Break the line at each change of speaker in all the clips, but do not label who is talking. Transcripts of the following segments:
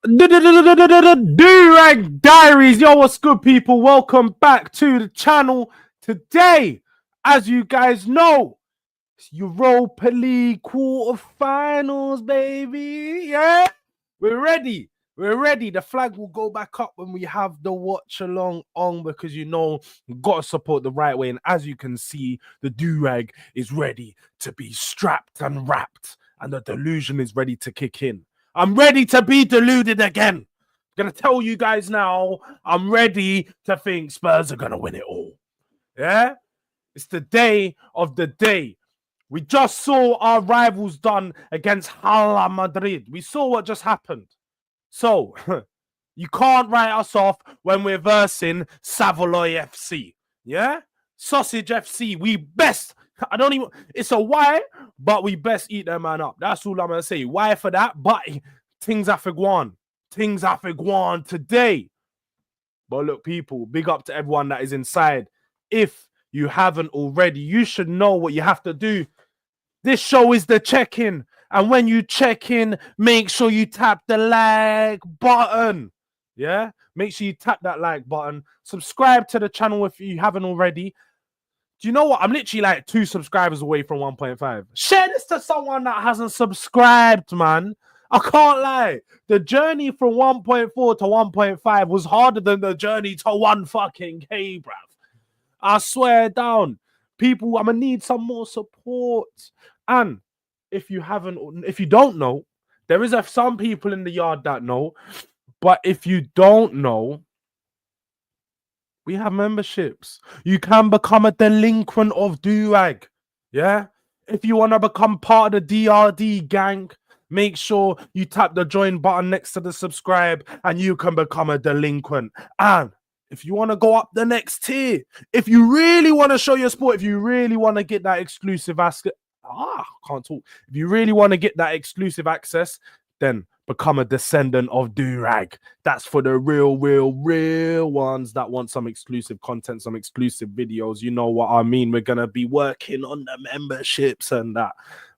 Durag Diaries. Yo, what's good, people? Welcome back to the channel. Today, as you guys know, it's Europa League quarterfinals, baby. Yeah, we're ready. We're ready. The flag will go back up when we have the watch along on because we've got to support the right way. And as you can see, the Durag is ready to be strapped and wrapped, and the delusion is ready to kick in. I'm ready to be deluded again. I'm gonna tell you guys now, I'm ready to think Spurs are gonna win it all. Yeah? It's the day of the day. We just saw our rivals done against Hala Madrid. We saw what just happened. So, you can't write us off when we're versing Savoy FC. Yeah? Sausage FC. I don't even, it's a why, but we best eat that man up. That's all I'm going to say. Why for that? But things have to go on. Things have to go on today. But look, people, big up to everyone that is inside. If you haven't already, you should know what you have to do. This show is the check-in. And when you check in, make sure you tap the like button. Yeah? Make sure you tap that like button. Subscribe to the channel if you haven't already. Do you know what? I'm literally like 2 subscribers away from 1.5. Share this to someone that hasn't subscribed, man. I can't lie. The journey from 1.4 to 1.5 was harder than the journey to 1 fucking K, bruv. I swear down. People, I'm gonna need some more support. And if you don't know, there is some people in the yard that know. But if you don't know, we have memberships. You can become a delinquent of Durag. Yeah? If you want to become part of the DRD gang, make sure you tap the join button next to the subscribe and you can become a delinquent. And if you want to go up the next tier, if you really want to show your support, if you really want to get that exclusive access, If you really want to get that exclusive access, then become a descendant of Durag. That's for the real ones that want some exclusive content, some exclusive videos. You know what I mean? We're going to be working on the memberships and that.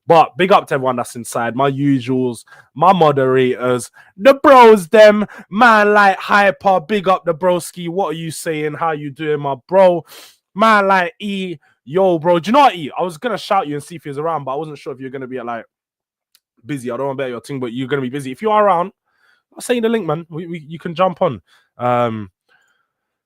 But big up to everyone that's inside. My usuals, my moderators, the bros, them, man like Hyper. Big up the broski. What are you saying? How you doing, my bro? Man like E. Yo, bro. Do you know what, E? I was going to shout you and see if he was around, but I wasn't sure if you're going to be like busy. I don't want to bet your thing, but you're going to be busy. If you are around, I'll send you the link, man. You can jump on.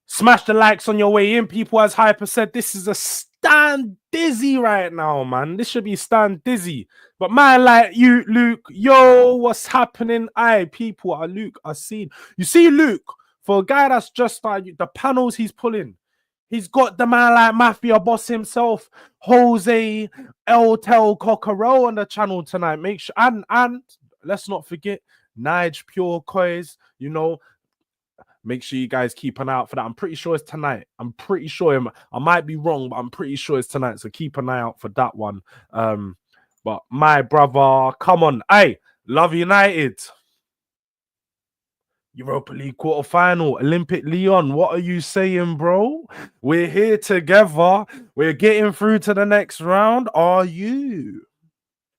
Smash the likes on your way in, people. As Hyper said, this is a stand dizzy right now, man. This should be stand dizzy. But man, like you, Luke, yo, what's happening? Aye, people, Luke, I seen. You see, Luke, for a guy that's just started, the panels he's pulling, he's got the man like Mafia boss himself, Jose El Tel Cocorel on the channel tonight. Make sure, and let's not forget, Nige Pure Coys, you know. Make sure you guys keep an eye out for that. I'm pretty sure it's tonight. I'm pretty sure. I might be wrong, but I'm pretty sure it's tonight. So keep an eye out for that one. But my brother, come on. Hey, love United. Europa League quarterfinal, Olympic Lyon. What are you saying, bro? We're here together. We're getting through to the next round. Are you?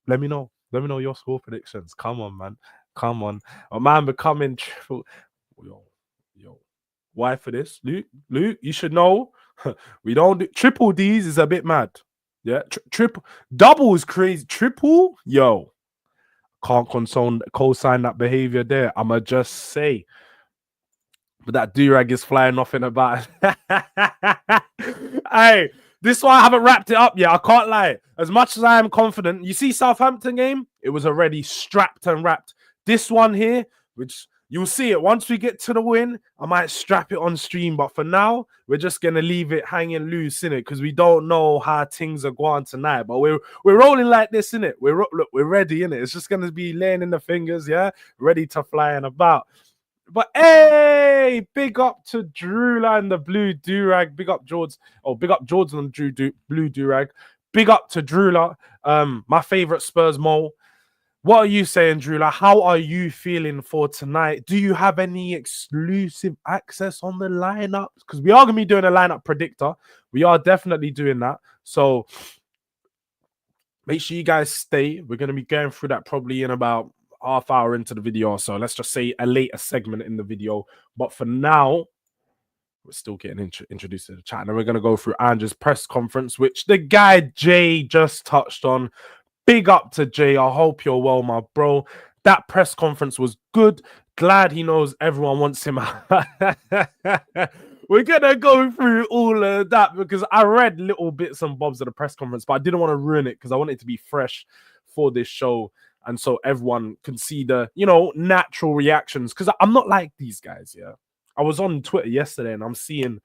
Let me know. Let me know your score predictions. Come on, man. Come on. A man becoming triple. Yo. Why for this? Luke, you should know. We don't do triple D's is a bit mad. Yeah. Triple double is crazy. Triple, yo. Can't co-sign that behavior there. I'ma just say. But that Durag is flying off in about. Hey, this one I haven't wrapped it up yet. I can't lie. As much as I am confident, you see Southampton game, it was already strapped and wrapped. This one here, which you'll see it once we get to the win, I might strap it on stream. But for now, we're just gonna leave it hanging loose in it because we don't know how things are going tonight. But we're rolling like this in it. We're ready in it. It's just gonna be laying in the fingers, yeah, ready to fly and about. But hey, big up to Drula and the blue durag. Big up Jords. Oh, big up Jords and blue durag. Big up to Drula, my favorite Spurs mole. What are you saying, Drula? How are you feeling for tonight? Do you have any exclusive access on the lineup? Because we are going to be doing a lineup predictor. We are definitely doing that. So make sure you guys stay. We're going to be going through that probably in about half hour into the video, so let's just say a later segment in the video. But for now, we're still getting introduced to the chat, and we're going to go through ANGE's press conference, which the guy Jay just touched on. Big up to Jay. I hope you're well, my bro. That press conference was good. Glad he knows everyone wants him. We're going to go through all of that because I read little bits and bobs of the press conference, but I didn't want to ruin it because I want it to be fresh for this show. And so everyone can see the, natural reactions. Because I'm not like these guys, yeah. I was on Twitter yesterday and I'm seeing,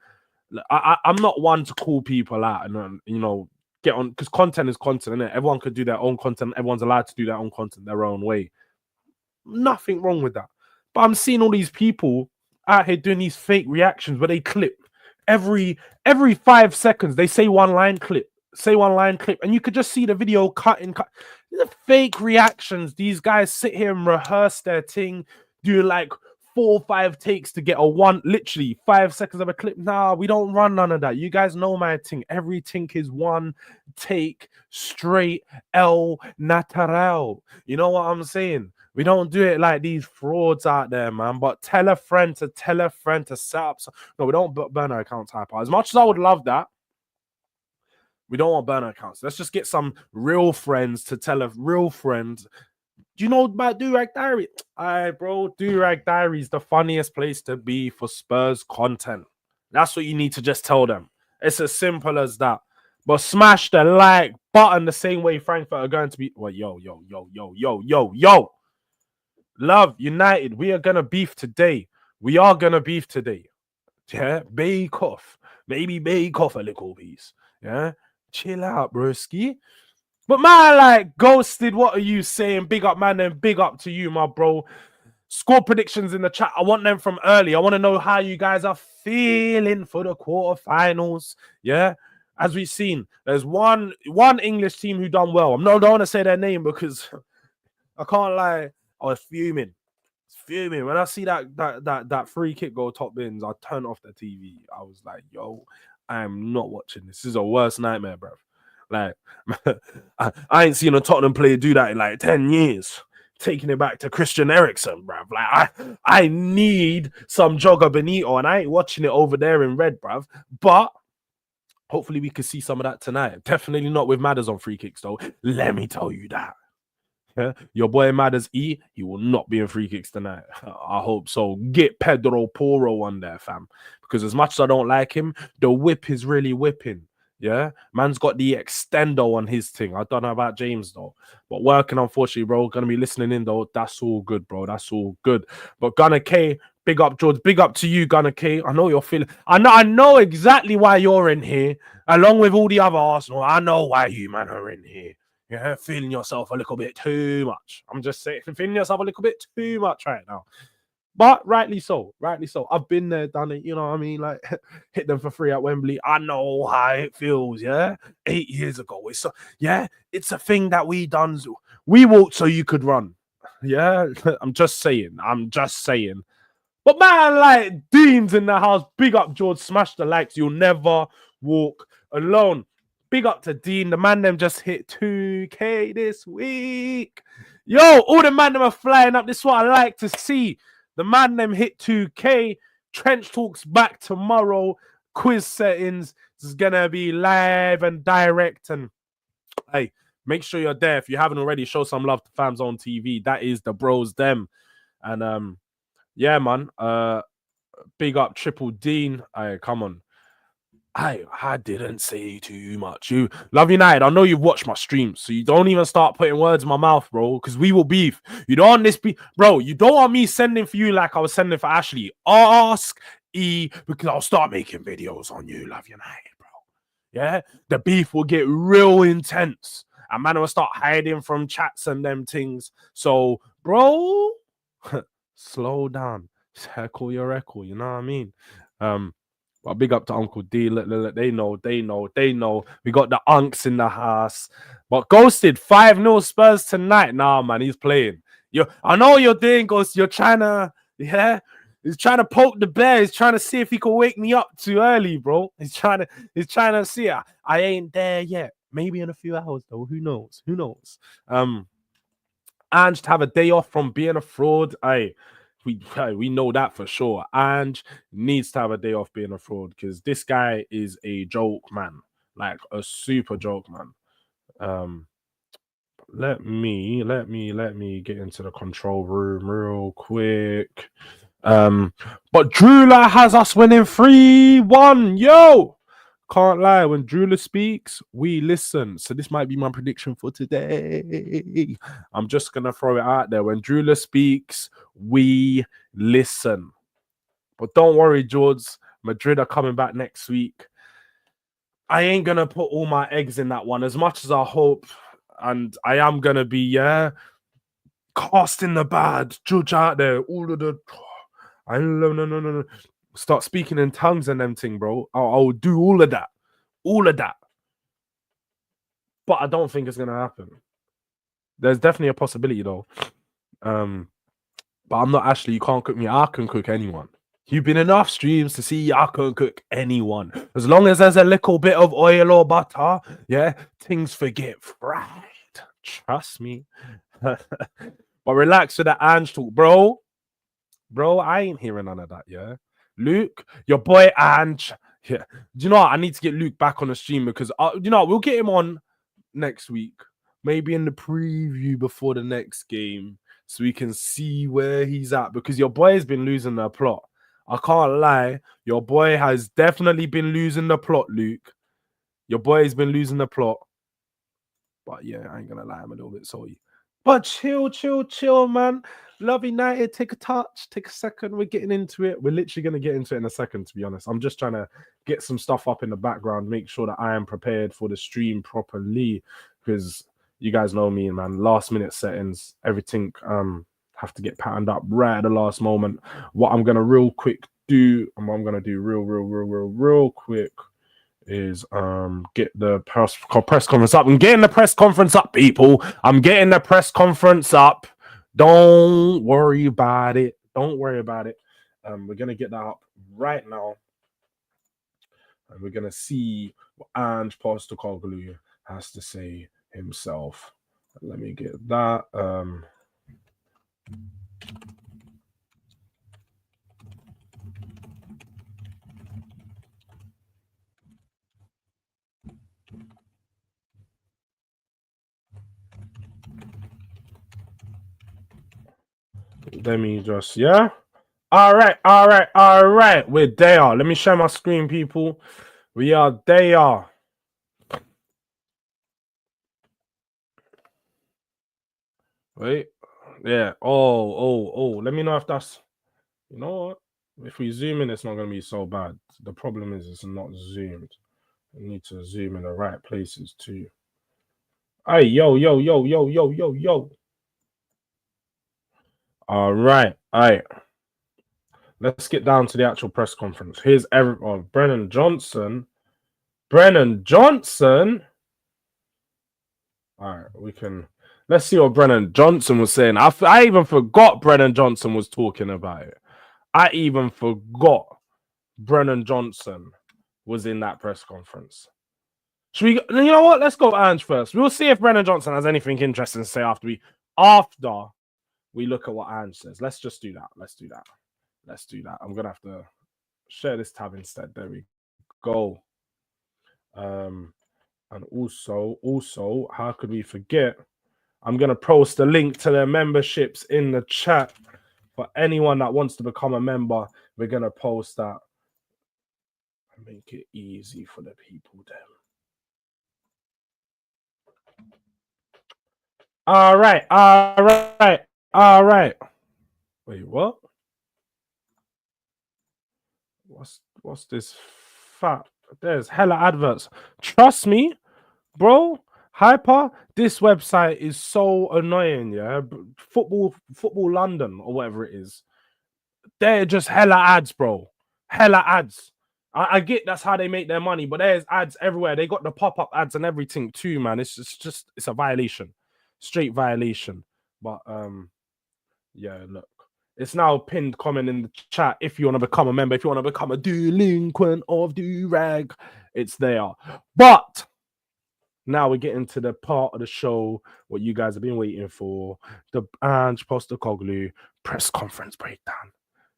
I'm not one to call people out and, get on, because content is content, innit? Everyone could do their own content. Everyone's allowed to do their own content their own way. Nothing wrong with that. But I'm seeing all these people out here doing these fake reactions where they clip every 5 seconds. They say one line clip, and you could just see the video cut. The fake reactions. These guys sit here and rehearse their thing, doing like 4 or 5 takes to get literally 5 seconds of a clip. Nah, we don't run none of that. You guys know my thing. Every tink is one take, straight, el natural. You know what I'm saying? We don't do it like these frauds out there, man. But tell a friend to set up. No, we don't burn our accounts hyper. As much as I would love that, we don't want burner accounts. Let's just get some real friends to tell a real friend. Do you know about Durag Diaries? Alright, bro. Durag Diaries, the funniest place to be for Spurs content. That's what you need to just tell them. It's as simple as that. But smash the like button the same way Frankfurt are going to be. Well, yo. Love, United, we are going to beef today. We are going to beef today. Yeah, bake off. Maybe bake off a little piece. Yeah, chill out, broski. But man, like, Ghosted, what are you saying? Big up, man, and big up to you, my bro. Score predictions in the chat. I want them from early. I want to know how you guys are feeling for the quarterfinals. Yeah, as we've seen, there's one English team who done well. I don't want to say their name because I can't lie. I was fuming. When I see that free kick go top bins, I turned off the TV. I was like, yo, I am not watching this. This is a worst nightmare, bro. Like, I ain't seen a Tottenham player do that in like 10 years. Taking it back to Christian Eriksen, bruv. Like, I need some Jogger Benito, and I ain't watching it over there in red, bruv. But hopefully we can see some of that tonight. Definitely not with Madders on free kicks, though. Let me tell you that. Yeah? Your boy Madders E, he will not be in free kicks tonight. I hope so. Get Pedro Porro on there, fam. Because as much as I don't like him, the whip is really whipping. Yeah, man's got the extendo on his thing. I don't know about James though, but working, unfortunately, bro. Gonna be listening in though. That's all good, bro. That's all good. But Gunner K, big up, Jords. Big up to you, Gunner K. I know you're feeling. I know exactly why you're in here, along with all the other Arsenal. I know why you man are in here. Yeah, feeling yourself a little bit too much. I'm just saying, feeling yourself a little bit too much right now. But rightly so. I've been there, done it. You know what I mean? Like, hit them for free at Wembley. I know how it feels, yeah? 8 years ago. It's a thing that we done. We walked so you could run. Yeah? I'm just saying. But man, like, Dean's in the house. Big up, George. Smash the likes. You'll never walk alone. Big up to Dean. The man them just hit 2K this week. Yo, all the man them are flying up. This is what I like to see. The man them hit 2K. Trench Talks back tomorrow. Quiz settings. This is going to be live and direct. And hey, make sure you're there. If you haven't already, show some love to Fams on TV. That is the bros them. And yeah, man. Big up Triple Dean. Hey, come on. I didn't say too much. You Love United. I know you've watched my streams, so you don't even start putting words in my mouth, bro. Because we will beef. You don't want this bro. You don't want me sending for you like I was sending for Ashley. Ask E because I'll start making videos on you. Love United, bro. Yeah, the beef will get real intense, and man will start hiding from chats and them things. So, bro, slow down. Heckle your echo. You know what I mean? But big up to Uncle D. They know. We got the unks in the house. But Ghosted, 5-0 Spurs tonight. Nah, man, he's playing. I know what you're doing, Ghost. You're trying to, he's trying to poke the bear. He's trying to see if he can wake me up too early, bro. He's trying to see it. I ain't there yet. Maybe in a few hours, though. Who knows? Ange to have a day off from being a fraud. We know that for sure. Ange needs to have a day off being a fraud because this guy is a joke, man. Like a super joke, man. Let me get into the control room real quick. But Drula has us winning 3-1. Yo, can't lie. When Drula speaks, we listen. So this might be my prediction for today. I'm just gonna throw it out there. When Drula speaks, we listen. But don't worry, Jords. Madrid are coming back next week. I ain't gonna put all my eggs in that one as much as I hope, and I am gonna be casting the bad judge out there. All of the I no. Start speaking in tongues and them thing, bro. I'll do all of that. But I don't think it's gonna happen. There's definitely a possibility though. But I'm not actually. You can't cook me. I can cook anyone. You've been enough streams to see I can cook anyone. As long as there's a little bit of oil or butter, yeah, things forget fried. Trust me. But relax with the Ange talk, bro. Bro, I ain't hearing none of that, yeah? Luke, your boy Ange. Yeah. Do you know what? I need to get Luke back on the stream because, you know, we'll get him on next week. Maybe in the preview before the next game so we can see where he's at because your boy has been losing the plot. I can't lie. Your boy has definitely been losing the plot, Luke. Your boy has been losing the plot. But yeah, I ain't gonna lie, I'm a little bit salty. But chill, man. Love United. Take a touch. Take a second. We're getting into it. We're literally gonna get into it in a second, to be honest. I'm just trying to get some stuff up in the background, make sure that I am prepared for the stream properly. Because you guys know me, man. Last minute settings, everything have to get patterned up right at the last moment. What I'm gonna real quick do, and what I'm gonna do real quick is get the press conference up. I'm getting the press conference up, people. I'm getting the press conference up. Don't worry about it. We're gonna get that up right now, and we're gonna see what Ange Postecoglou has to say himself. Let me get that. Let me just, yeah. All right. We're there. Let me share my screen, people. We are there. Wait. Yeah. Oh. Let me know if that's, you know what? If we zoom in, it's not going to be so bad. The problem is it's not zoomed. I need to zoom in the right places too. Hey, yo. All right. Let's get down to the actual press conference. Here's Brennan Johnson. All right, let's see what Brennan Johnson was saying. I even forgot Brennan Johnson was talking about it. I even forgot Brennan Johnson was in that press conference. Should we? You know what? Let's go Ange first. We'll see if Brennan Johnson has anything interesting to say after we look at what Ange says. Let's just do that. Let's do that. I'm gonna have to share this tab instead. There we go. And also, how could we forget? I'm gonna post a link to their memberships in the chat for anyone that wants to become a member. We're gonna post that and make it easy for the people there. All right. Wait, what? What's this fat? There's hella adverts. Trust me, bro. Hyper, this website is so annoying, yeah. Football London or whatever it is. They're just hella ads, bro. Hella ads. I get that's how they make their money, but there's ads everywhere. They got the pop-up ads and everything too, man. It's a violation. Straight violation. But yeah, look. It's now pinned comment in the chat. If you want to become a member, if you want to become a delinquent of Durag, it's there. But Now we're getting to the part of the show what you guys have been waiting for, the Ange Postecoglou press conference breakdown.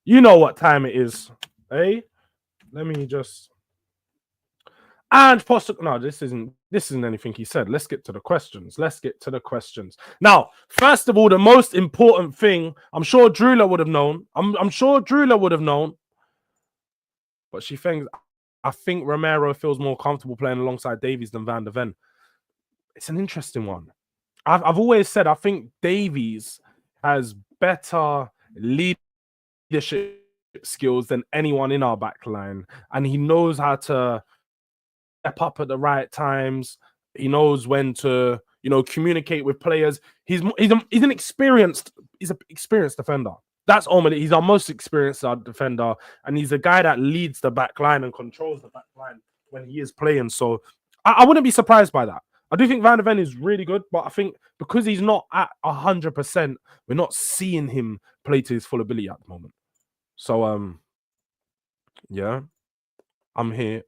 You know what time it is, eh? Let me just. And no, this isn't anything he said. Let's get to the questions. Now, first of all, the most important thing, I'm sure Drula would have known. I'm sure Drula would have known. But I think Romero feels more comfortable playing alongside Davies than Van der Ven. It's an interesting one. I've always said I think Davies has better leadership skills than anyone in our back line, and he knows how to step up at the right times. He knows when to, communicate with players. He's an experienced defender. That's Omar. He's our most experienced defender, and he's a guy that leads the back line and controls the back line when he is playing. So I wouldn't be surprised by that. I do think Van der Ven is really good, but I think because he's not at 100%, we're not seeing him play to his full ability at the moment. So yeah, I'm here.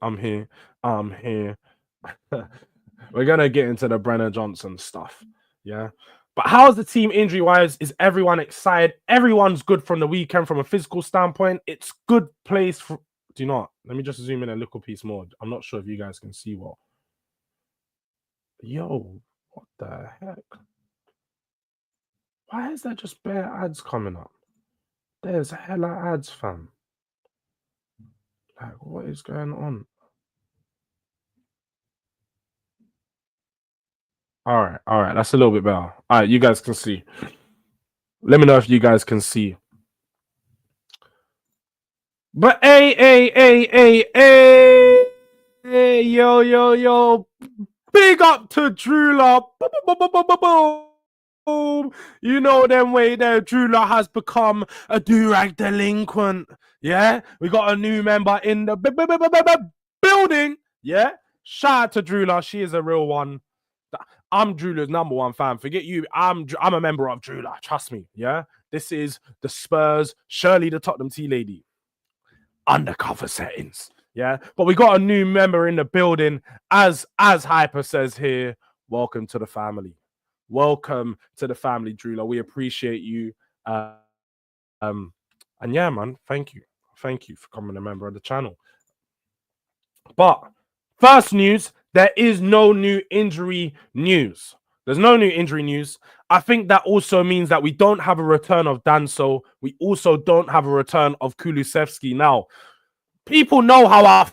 We're gonna get into the Brenner Johnson stuff. Yeah. But how's the team injury-wise? Is everyone excited? Everyone's good from the weekend from a physical standpoint. It's good place for... Do you not? Let me just zoom in a little piece more. I'm not sure if you guys can see what. Yo, what the heck? Why is there just bare ads coming up? There's hella ads, fam. Like, what is going on? All right. That's a little bit better. All right, you guys can see. Let me know if you guys can see. But hey, yo. Big up to Drula. Boom. You know them way there. Drula has become a Durag delinquent. Yeah, we got a new member in the building. Yeah, shout out to Drula. She is a real one. I'm Drula's number one fan. Forget you. I'm a member of Drula. Trust me. Yeah, this is the Spurs. Shirley, the Tottenham tea lady. Undercover settings. Yeah, but we got a new member in the building. As Hyper says here, welcome to the family. Welcome to the family, Drula. We appreciate you. And yeah, man, thank you for becoming a member of the channel. But first news, there is no new injury news. There's no new injury news. I think that also means that we don't have a return of Danso. We also don't have a return of Kulusevski. Now, people know how I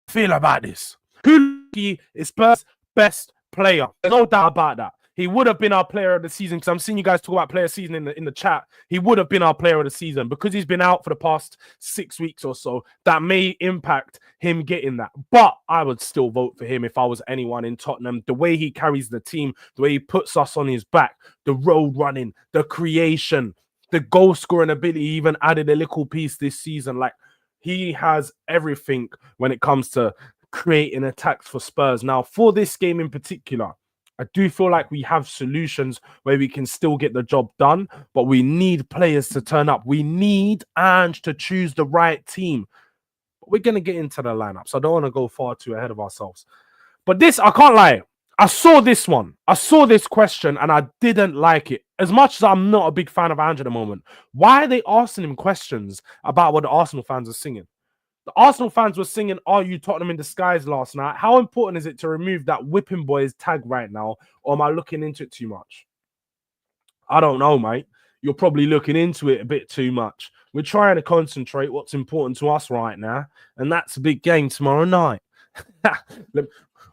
feel about this. Kulusevski is Spurs' best player. There's no doubt about that. He would have been our player of the season, because I'm seeing you guys talk about player of the season in the chat. He would have been our player of the season because he's been out for the past 6 weeks or so. That may impact him getting that. But I would still vote for him if I was anyone in Tottenham. The way he carries the team, the way he puts us on his back, the road running, the creation, the goal scoring ability, he even added a little piece this season. Like, he has everything when it comes to creating attacks for Spurs. Now, for this game in particular, I do feel like we have solutions where we can still get the job done, but we need players to turn up. We need Ange to choose the right team. But we're going to get into the lineup, so I don't want to go far too ahead of ourselves. But this, I can't lie. I saw this one. I saw this question, and I didn't like it. As much as I'm not a big fan of Ange at the moment, why are they asking him questions about what the Arsenal fans are singing? The Arsenal fans were singing "Are You Tottenham in Disguise" last night. How important is it to remove that Whipping Boys tag right now? Or am I looking into it too much? I don't know, mate. You're probably looking into it a bit too much. We're trying to concentrate what's important to us right now, and that's a big game tomorrow night.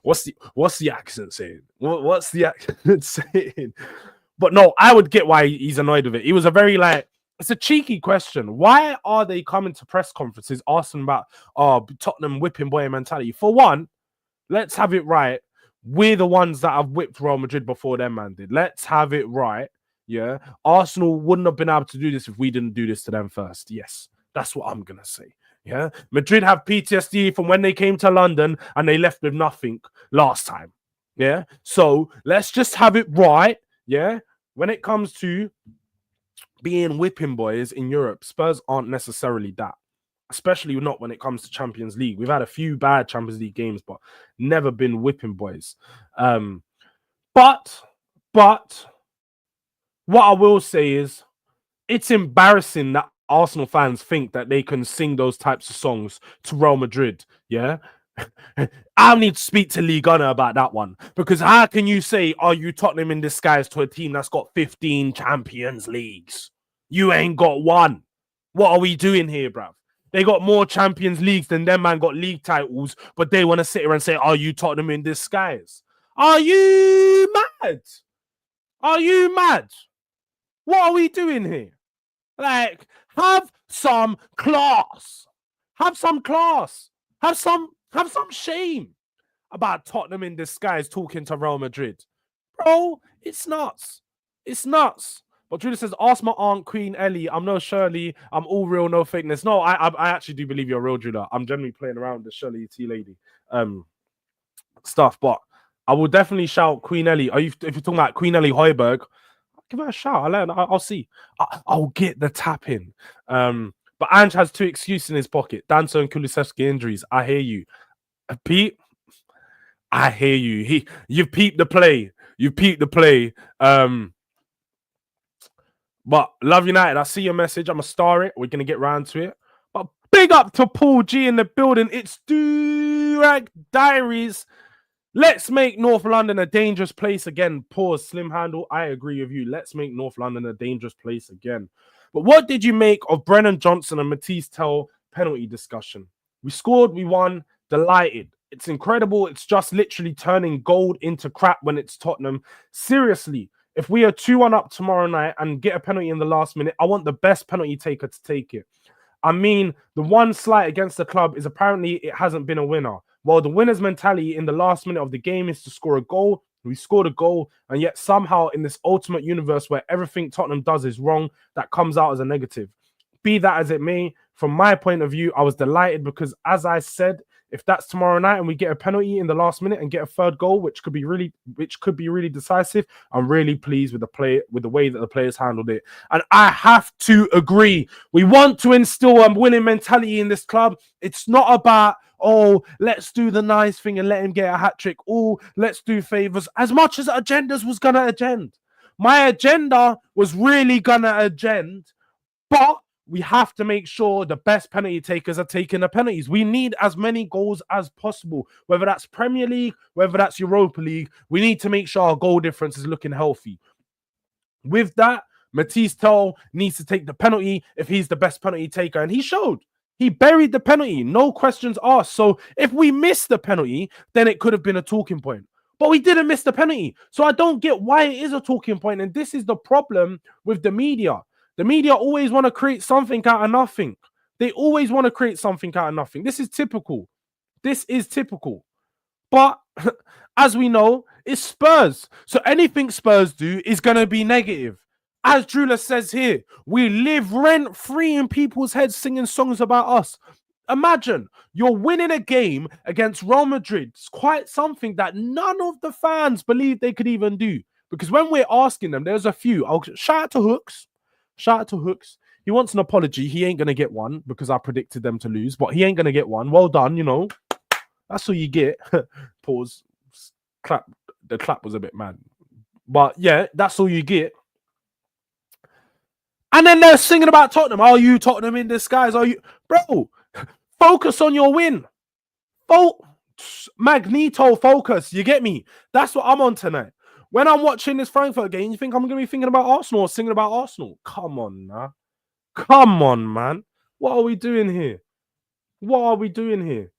What's the accent saying? What's the accent saying? But no, I would get why he's annoyed with it. He was a very it's a cheeky question. Why are they coming to press conferences asking about Tottenham whipping boy mentality? For one, let's have it right. We're the ones that have whipped Real Madrid before them, man did. Let's have it right. Yeah. Arsenal wouldn't have been able to do this if we didn't do this to them first. Yes. That's what I'm going to say. Yeah. Madrid have PTSD from when they came to London and they left with nothing last time. Yeah. So let's just have it right. Yeah. When it comes to being whipping boys in Europe, Spurs aren't necessarily that. especially not when it comes to Champions League. We've had a few bad Champions League games, but never been whipping boys. But what I will say is it's embarrassing that Arsenal fans think that they can sing those types of songs to Real Madrid. Yeah. I need to speak to Lee Gunner about that one, because how can you say, are you Tottenham in disguise to a team that's got 15 Champions Leagues? You ain't got one. What are we doing here, bruv? They got more Champions Leagues than them man got league titles, but they want to sit here and say, are you Tottenham in disguise? Are you mad? Are you mad? What are we doing here? Like, have some class. Have some class. Have some shame about Tottenham in disguise talking to Real Madrid. Bro, it's nuts. It's nuts. But Judah says, ask my aunt Queen Ellie. I'm no Shirley. I'm all real, no fakeness. No, I actually do believe you're real, Judah. I'm generally playing around the Shirley T lady stuff. But I will definitely shout Queen Ellie. If you're talking about Queen Ellie Hoiberg, give her a shout. I'll see. I'll get the tap in. But Ange has 2 excuses in his pocket. Danso and Kulusevski injuries. I hear you. Pete, I hear you. You've peeped the play. You peeped the play. But Love United, I see your message. I'm going to star it. We're going to get round to it. But big up to Paul G in the building. It's Durag Diaries. Let's make North London a dangerous place again. Pause, Slim Handle. I agree with you. Let's make North London a dangerous place again. But what did you make of Brennan Johnson and Matisse Tell penalty discussion? We scored, we won, delighted. It's incredible. It's just literally turning gold into crap when it's Tottenham. Seriously, if we are 2-1 up tomorrow night and get a penalty in the last minute, I want the best penalty taker to take it. I mean, the one slight against the club is apparently it hasn't been a winner. Well, the winner's mentality in the last minute of the game is to score a goal. We scored a goal, and yet somehow in this ultimate universe where everything Tottenham does is wrong, that comes out as a negative. Be that as it may, from my point of view, I was delighted because, as I said, if that's tomorrow night and we get a penalty in the last minute and get a third goal, which could be really decisive, I'm really pleased with the way that the players handled it. And I have to agree, we want to instill a winning mentality in this club. It's not about, oh, let's do the nice thing and let him get a hat-trick. Oh, let's do favours. As much as agendas was going to agenda. My agenda was really going to agenda, but we have to make sure the best penalty takers are taking the penalties. We need as many goals as possible, whether that's Premier League, whether that's Europa League. We need to make sure our goal difference is looking healthy. With that, Matisse Tell needs to take the penalty if he's the best penalty taker, and he showed. He buried the penalty, no questions asked. So if we miss the penalty, then it could have been a talking point. But we didn't miss the penalty. So I don't get why it is a talking point. And this is the problem with the media. The media always want to create something out of nothing. They always want to create something out of nothing. This is typical. This is typical. But as we know, it's Spurs. So anything Spurs do is going to be negative. As Drula says here, we live rent-free in people's heads singing songs about us. Imagine you're winning a game against Real Madrid. It's quite something that none of the fans believe they could even do. Because when we're asking them, there's a few. I'll shout out to Hooks. Shout out to Hooks. He wants an apology. He ain't going to get one because I predicted them to lose, but he ain't going to get one. Well done, you know. That's all you get. Pause. Clap. The clap was a bit mad. But yeah, that's all you get. And then they're singing about Tottenham. Are you Tottenham in disguise? Are you... Bro, focus on your win. Magneto focus. You get me? That's what I'm on tonight. When I'm watching this Frankfurt game, you think I'm going to be thinking about Arsenal or singing about Arsenal? Come on, nah. Come on, man. What are we doing here? What are we doing here?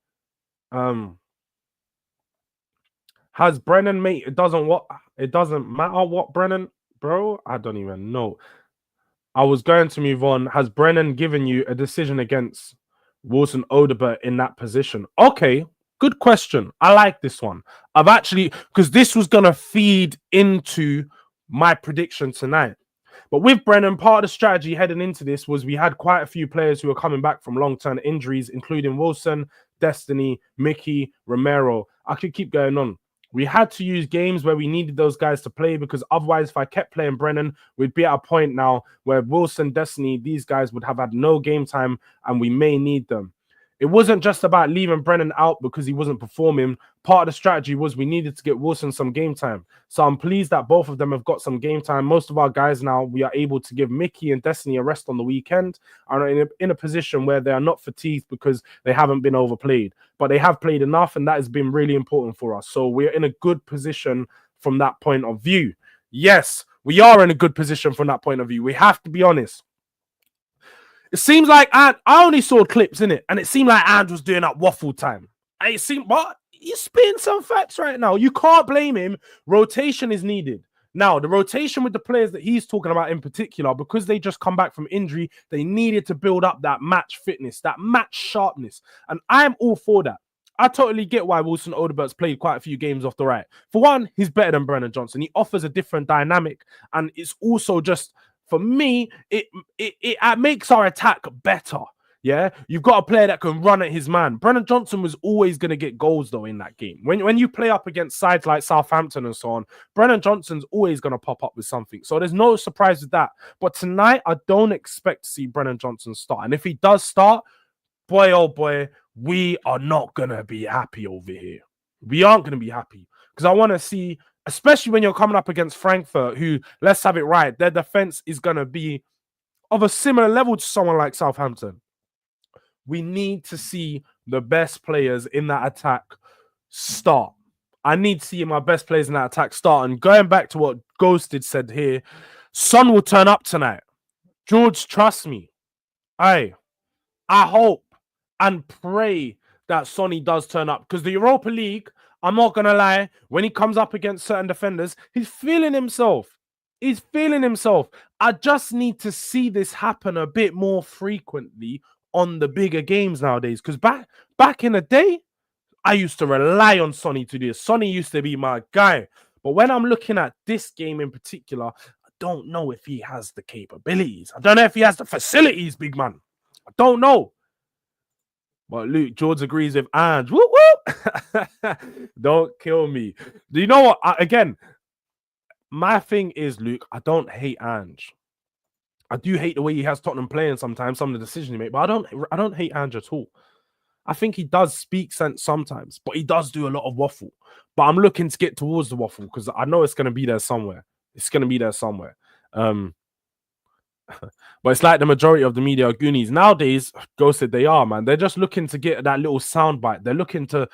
Has Brennan, mate, it doesn't matter what Brennan, bro. I don't even know. I was going to move on. Has Brennan given you a decision against Wilson Odobert in that position? Okay. Good question. I like this one. I've actually, because this was going to feed into my prediction tonight. But with Brennan, part of the strategy heading into this was we had quite a few players who were coming back from long-term injuries, including Wilson, Destiny, Mickey, Romero. I could keep going on. We had to use games where we needed those guys to play, because otherwise, if I kept playing Brennan, we'd be at a point now where Wilson, Destiny, these guys would have had no game time, and we may need them. It wasn't just about leaving Brennan out because he wasn't performing. Part of the strategy was we needed to get Wilson some game time. So I'm pleased that both of them have got some game time. Most of our guys now, we are able to give Mickey and Destiny a rest on the weekend, and are in a position where they are not fatigued because they haven't been overplayed. But they have played enough, and that has been really important for us. So we're in a good position from that point of view. Yes, we are in a good position from that point of view. We have to be honest. It seems like I only saw clips in it, and it seemed like Ange was doing that waffle time. It seemed, but he's spitting some facts right now. You can't blame him. Rotation is needed. Now, the rotation with the players that he's talking about in particular, because they just come back from injury, they needed to build up that match fitness, that match sharpness. And I'm all for that. I totally get why Wilson Odebert's played quite a few games off the right. For one, he's better than Brennan Johnson. He offers a different dynamic, and it's also just, for me, it makes our attack better. Yeah, you've got a player that can run at his man. Brennan Johnson was always going to get goals, though, in that game. When you play up against sides like Southampton and so on, Brennan Johnson's always going to pop up with something. So there's no surprise with that. But tonight, I don't expect to see Brennan Johnson start. And if he does start, boy, oh boy, we are not going to be happy over here. We aren't going to be happy, because I want to see, especially when you're coming up against Frankfurt, who, let's have it right, their defense is going to be of a similar level to someone like Southampton. We need to see the best players in that attack start. I need to see my best players in that attack start. And going back to what Ghosted said here, Son will turn up tonight. Jords, trust me. I hope and pray that Sonny does turn up, because the Europa League, I'm not going to lie, when he comes up against certain defenders, he's feeling himself. He's feeling himself. I just need to see this happen a bit more frequently on the bigger games nowadays, because back in the day, I used to rely on Sonny to do this. Sonny used to be my guy. But when I'm looking at this game in particular, I don't know if he has the capabilities. I don't know if he has the facilities, big man. I don't know. But Luke, Jords agrees with Ange. Whoop, whoop. Don't kill me. Do you know what? Again, my thing is, Luke, I don't hate Ange. I do hate the way he has Tottenham playing sometimes, some of the decisions he makes, but I don't hate Ange at all. I think he does speak sense sometimes, but he does do a lot of waffle. But I'm looking to get towards the waffle, because I know it's going to be there somewhere. It's going to be there somewhere. But it's like the majority of the media are Goonies. Nowadays, Ghosted, they are, man. They're just looking to get that little soundbite. They're looking to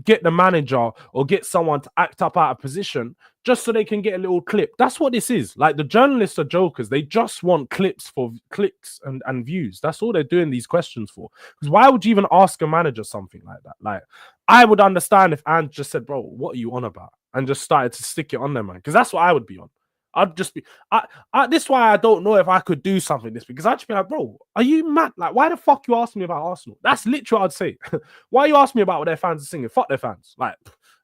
get the manager or get someone to act up out of position just so they can get a little clip. That's what this is. Like, the journalists are jokers. They just want clips for clicks and views. That's all they're doing these questions for. Because why would you even ask a manager something like that? Like, I would understand if Ange just said, bro, what are you on about? And just started to stick it on them, man. Because that's what I would be on. I'd just be, this is why I don't know if I could do something this week, because I'd just be like, bro, are you mad? Like, why the fuck you asking me about Arsenal? That's literally what I'd say. Why are you asking me about what their fans are singing? Fuck their fans. Like,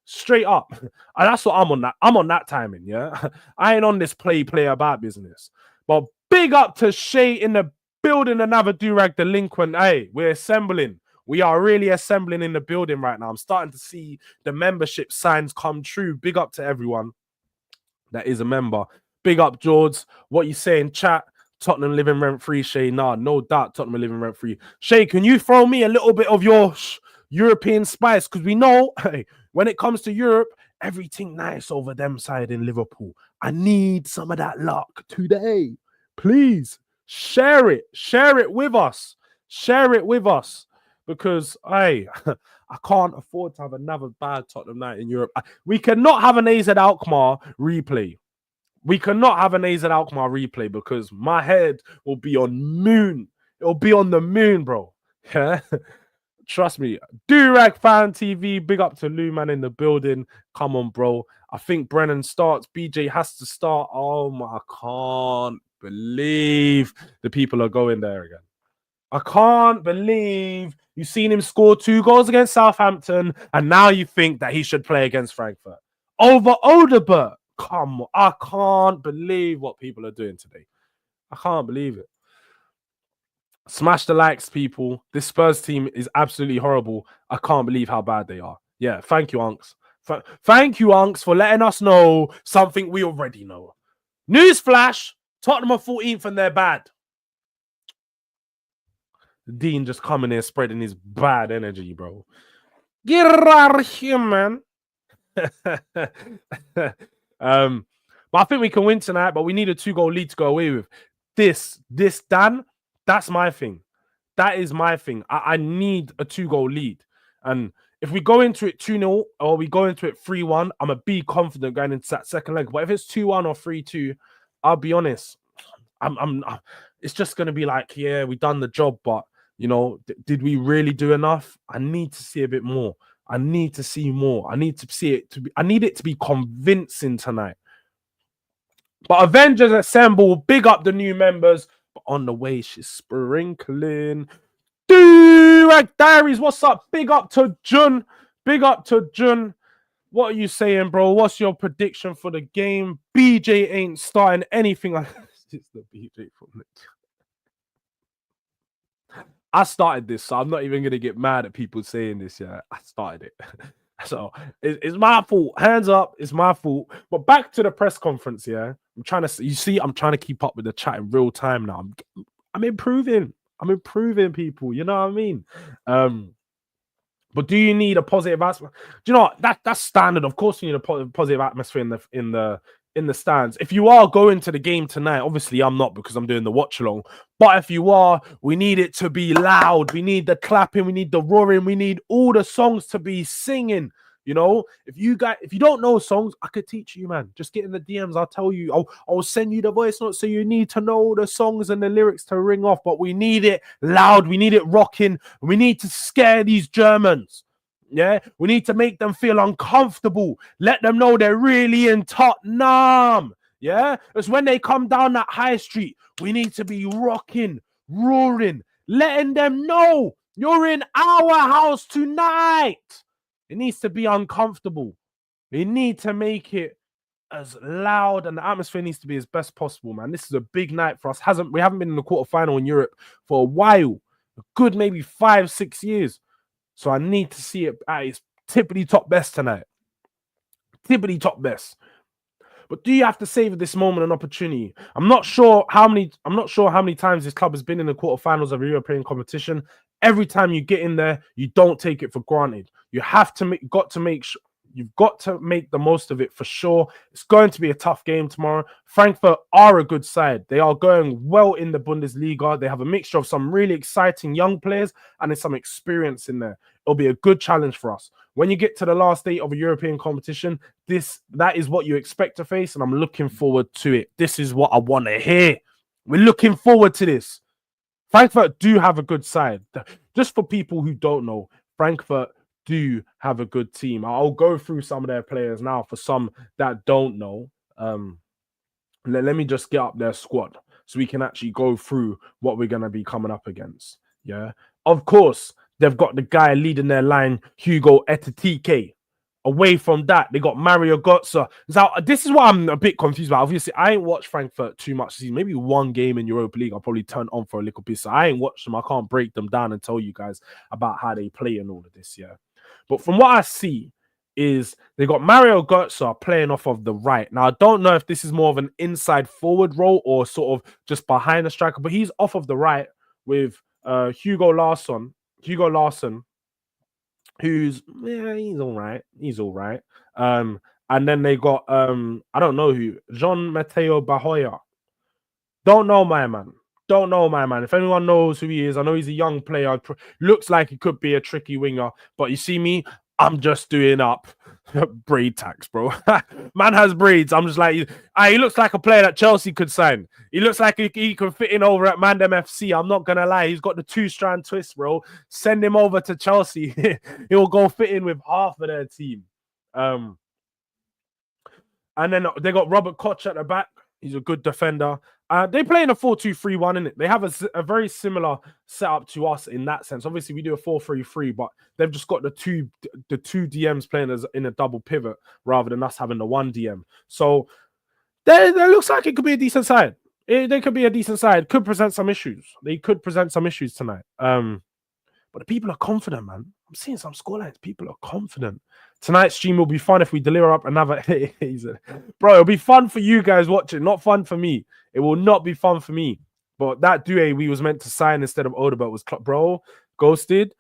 straight up. And that's what I'm on that. I'm on that timing, yeah? I ain't on this play about business. But big up to Shay in the building, another Durag delinquent. Hey, we're assembling. We are really assembling in the building right now. I'm starting to see the membership signs come true. Big up to everyone that is a member. Big up, Jords. What you saying, chat? Tottenham living rent-free, Shay. Nah, no doubt Tottenham living rent-free. Shay, can you throw me a little bit of your European spice? Because we know, hey, when it comes to Europe, everything nice over them side in Liverpool. I need some of that luck today. Please, share it. Share it with us. Share it with us. Because, hey, I can't afford to have another bad Tottenham night in Europe. We cannot have an AZ Alkmaar replay. We cannot have an AZ Alkmaar replay, because my head will be on moon. It'll be on the moon, bro. Yeah. Trust me. Durag Fan TV. Big up to Lou, man, in the building. Come on, bro. I think Brennan starts. BJ has to start. Oh, my. I can't believe the people are going there again. I can't believe you've seen him score 2 goals against Southampton, and now you think that he should play against Frankfurt over Odeberg. Come on. I can't believe what people are doing today. I can't believe it. Smash the likes, people. This Spurs team is absolutely horrible. I can't believe how bad they are. Yeah, thank you, Unks. Thank you, Unks, for letting us know something we already know. Newsflash, Tottenham are 14th and they're bad. Dean just coming here spreading his bad energy, bro. Get out of here, man. But I think we can win tonight, but we need a 2-goal lead to go away with. This, Dan, that's my thing. That is my thing. I need a 2-goal lead. And if we go into it 2-0 or we go into it 3-1, I'm a be confident going into that second leg. But if it's 2-1 or 3-2, I'll be honest. It's just gonna be like, yeah, we done the job, but you know, did we really do enough? I need to see a bit more. I need to see more. I need to see it to be. I need it to be convincing tonight. But Avengers Assemble, big up the new members. But on the way, she's sprinkling. Durag Diaries, what's up? Big up to Jun. Big up to Jun. What are you saying, bro? What's your prediction for the game? BJ ain't starting anything. It's the BJ from the... I started this, so I'm not even gonna get mad at people saying this. Yeah, I started it. So it's my fault. Hands up, it's my fault. But back to the press conference, yeah. I'm trying to keep up with the chat in real time now. I'm improving. I'm improving, people. You know what I mean? But do you need a positive atmosphere? Do you know what? That's standard. Of course, you need a positive atmosphere in the stands. If you are going to the game tonight, obviously I'm not because I'm doing the watch along. But if you are, we need it to be loud. We need the clapping. We need the roaring. We need all the songs to be singing. You know, if you don't know songs, I could teach you, man. Just get in the DMs. I'll tell you. I'll send you the voice notes. So you need to know the songs and the lyrics to ring off. But we need it loud. We need it rocking. We need to scare these Germans. Yeah, we need to make them feel uncomfortable. Let them know they're really in Tottenham. Yeah, it's when they come down that high street. We need to be rocking, roaring, letting them know you're in our house tonight. It needs to be uncomfortable. We need to make it as loud, and the atmosphere needs to be as best possible, man. This is a big night for us. We haven't been in the quarterfinal in Europe for a while, a good maybe 5-6 years. So I need to see it at its tippity top best tonight. Tippity top best. But do you have to savor this moment and opportunity? I'm not sure how many times this club has been in the quarterfinals of a European competition. Every time you get in there, you don't take it for granted. You have to You've got to make the most of it for sure. It's going to be a tough game tomorrow. Frankfurt are a good side. They are going well in the Bundesliga. They have a mixture of some really exciting young players and there's some experience in there. It'll be a good challenge for us. When you get to the last day of a European competition, that is what you expect to face, and I'm looking forward to it. This is what I want to hear. We're looking forward to this. Frankfurt do have a good side. Just for people who don't know, Frankfurt do have a good team. I'll go through some of their players now for some that don't know. Let me just get up their squad so we can actually go through what we're going to be coming up against. Yeah. Of course, they've got the guy leading their line, Hugo Etetike. Away from that, they got Mario Götze. Now, this is what I'm a bit confused about. Obviously, I ain't watched Frankfurt too much. Maybe one game in Europa League I'll probably turn on for a little bit. So I ain't watched them. I can't break them down and tell you guys about how they play and all of this, yeah. But from what I see is they got Mario Götze playing off of the right. Now, I don't know if this is more of an inside forward role or sort of just behind the striker, but he's off of the right with Hugo Larsson, who's he's all right. And then they got I don't know who, Jean Mateo Bahoya. Don't know my man. If anyone knows who he is, I know he's a young player. Looks like he could be a tricky winger, but you see me, I'm just doing up braid tax, bro. Man has braids. I'm just like, he looks like a player that Chelsea could sign. He looks like he could fit in over at Mandem FC. I'm not gonna lie. He's got the 2-strand twist, bro. Send him over to Chelsea. He'll go fit in with half of their team. And then they got Robert Koch at the back. He's a good defender. They play in a 4-2-3-1, innit? They have a very similar setup to us in that sense. Obviously, we do a 4-3-3, but they've just got the two DMs playing as in a double pivot rather than us having the one DM. So that looks like it could be a decent side. They could be a decent side. Could present some issues. They could present some issues tonight. But the people are confident, man. I'm seeing some scorelines. People are confident. Tonight's stream will be fun if we deliver up another. Bro, it'll be fun for you guys watching, not fun for me. It will not be fun for me. But that Doué we was meant to sign instead of Odegaard was, bro, ghosted.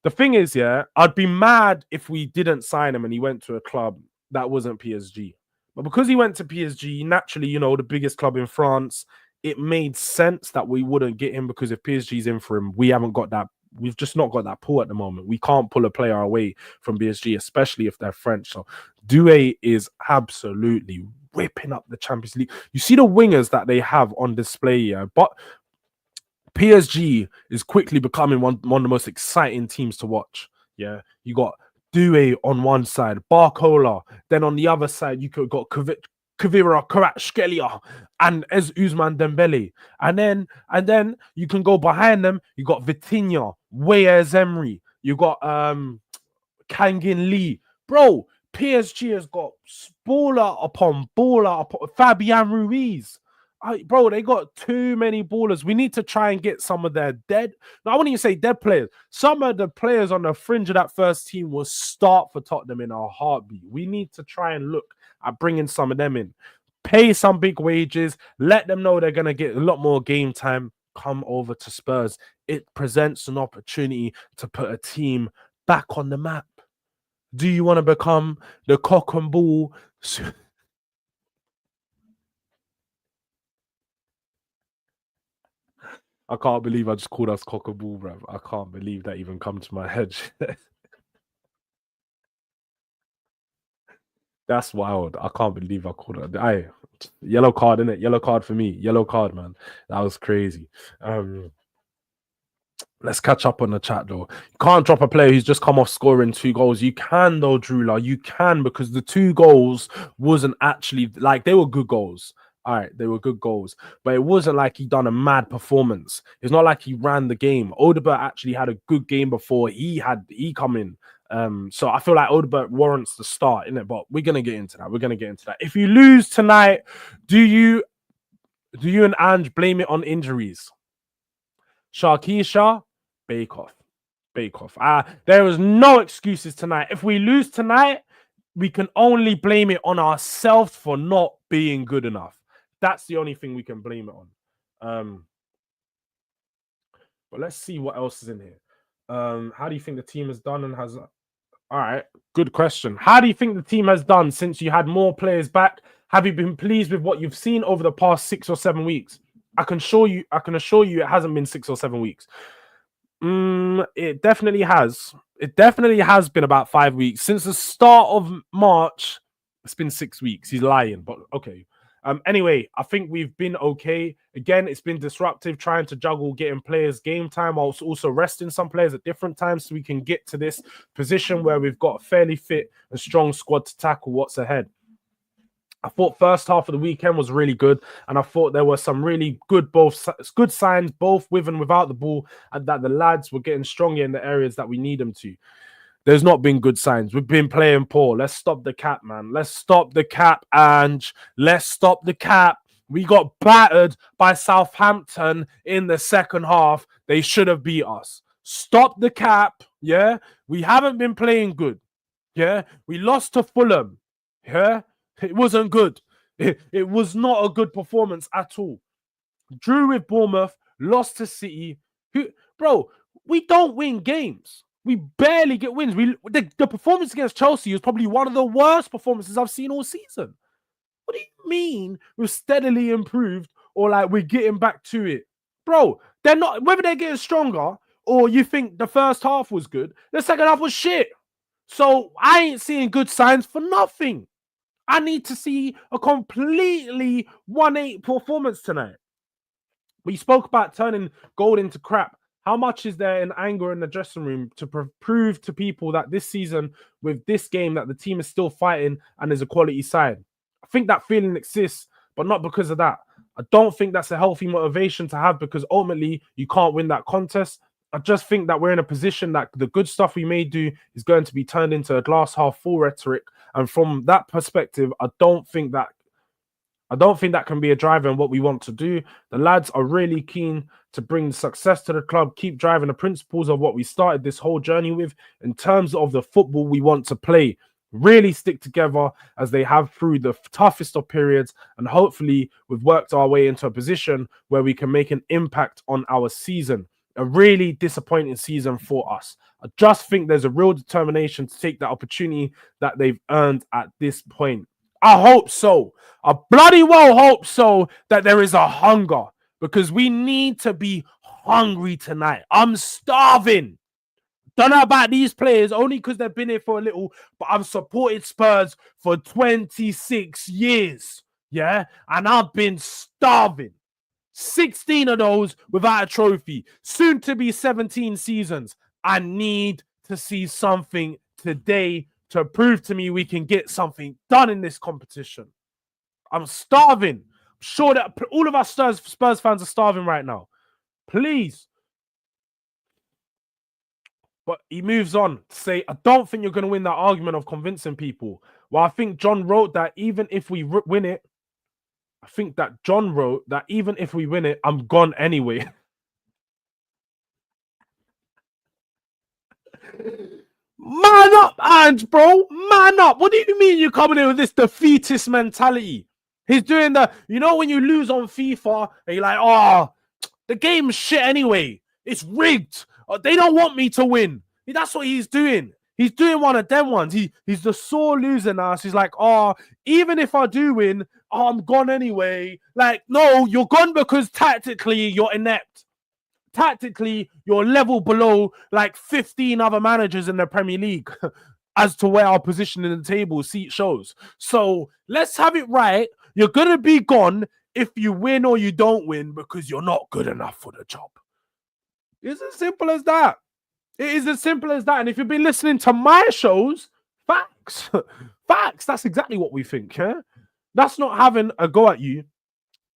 The thing is, yeah, I'd be mad if we didn't sign him and he went to a club that wasn't PSG. But because he went to PSG, naturally, you know, the biggest club in France, it made sense that we wouldn't get him because if PSG's in for him, we haven't got that. We've just not got that pull at the moment. We can't pull a player away from PSG, especially if they're French. So Doué is absolutely whipping up the Champions League. You see the wingers that they have on display here, but PSG is quickly becoming one of the most exciting teams to watch. Yeah, you got Doué on one side, Barcola. Then on the other side, you could got Kvira Kvaratskhelia and Ousmane Dembele. And then you can go behind them. You got Vitinha, Wayers Emery. You got Kangin Lee. Bro, PSG has got baller upon Fabian Ruiz. Bro, they got too many ballers. We need to try and get some of their dead. No, I wouldn't even say dead players. Some of the players on the fringe of that first team will start for Tottenham in a heartbeat. We need to try and look at bringing some of them in. Pay some big wages. Let them know they're going to get a lot more game time. Come over to Spurs. It presents an opportunity to put a team back on the map. Do you want to become the cock and bull? I can't believe I just called us cock and bull, bruv. I can't believe that even come to my head. That's wild. I can't believe I called it. Yellow card, innit? Yellow card for me. Yellow card, man. That was crazy. Let's catch up on the chat, though. You can't drop a player who's just come off scoring 2 goals. You can, though, Drula. You can, because the 2 goals wasn't actually, like, they were good goals. All right, they were good goals. But it wasn't like he done a mad performance. It's not like he ran the game. Odegaard actually had a good game before he come in. So I feel like Odegaard warrants the start, innit? But we're going to get into that. If you lose tonight, do you and Ange blame it on injuries? Sharkeisha, bake off. There is no excuses tonight. If we lose tonight, we can only blame it on ourselves for not being good enough. That's the only thing we can blame it on. But let's see what else is in here. How do you think the team has done and has... All right, good question. How do you think the team has done since you had more players back? Have you been pleased with what you've seen over the past 6 or 7 weeks? I can assure you it hasn't been 6 or 7 weeks. It definitely has. It definitely has been about 5 weeks. Since the start of March, it's been 6 weeks. He's lying, but okay. Anyway, I think we've been okay. Again, it's been disruptive trying to juggle getting players game time whilst also resting some players at different times so we can get to this position where we've got a fairly fit and strong squad to tackle what's ahead. I thought first half of the weekend was really good, and I thought there were some really good signs, both with and without the ball, and that the lads were getting stronger in the areas that we need them to. There's not been good signs. We've been playing poor. Let's stop the cap, man. Let's stop the cap, Ange. Let's stop the cap. We got battered by Southampton in the second half. They should have beat us. Stop the cap, yeah? We haven't been playing good, yeah? We lost to Fulham, yeah? It wasn't good. It was not a good performance at all. Drew with Bournemouth, lost to City. Bro, we don't win games. We barely get wins. The performance against Chelsea was probably one of the worst performances I've seen all season. What do you mean we've steadily improved or like we're getting back to it? Bro, they're not, whether they're getting stronger or you think the first half was good, the second half was shit. So I ain't seeing good signs for nothing. I need to see a completely 1-8 performance tonight. We spoke about turning gold into crap. How much is there in anger in the dressing room to prove to people that this season, with this game, that the team is still fighting and is a quality side? I think that feeling exists, but not because of that. I don't think that's a healthy motivation to have because ultimately you can't win that contest. I just think that we're in a position that the good stuff we may do is going to be turned into a glass half full rhetoric. And from that perspective, I don't think that I don't think that can be a driver in what we want to do. The lads are really keen to bring success to the club, keep driving the principles of what we started this whole journey with in terms of the football we want to play. Really stick together as they have through the toughest of periods, and hopefully we've worked our way into a position where we can make an impact on our season. A really disappointing season for us. I just think there's a real determination to take that opportunity that they've earned at this point. I hope so. I bloody well hope so, that there is a hunger, because we need to be hungry tonight. I'm starving. Don't know about these players only because they've been here for a little, but I've supported Spurs for 26 years. Yeah. And I've been starving. 16 of those without a trophy. Soon to be 17 seasons. I need to see something today to prove to me we can get something done in this competition. I'm starving. I'm sure that all of us Spurs fans are starving right now. Please. But he moves on to say, I don't think you're going to win that argument of convincing people. Well, I think John wrote that even if we win it, I'm gone anyway. Man up, Ange, bro. Man up. What do you mean you're coming in with this defeatist mentality? He's doing when you lose on FIFA and you're like, oh, the game's shit anyway. It's rigged. They don't want me to win. That's what he's doing. He's doing one of them ones. He's the sore loser now. So he's like, oh, even if I do win, I'm gone anyway. Like, no, you're gone because tactically you're inept. Tactically, you're level below like 15 other managers in the Premier League as to where our position in the table seat shows. So let's have it right. You're going to be gone if you win or you don't win because you're not good enough for the job. It's as simple as that. It is as simple as that. And if you've been listening to my shows, facts. Facts. That's exactly what we think. Yeah? That's not having a go at you.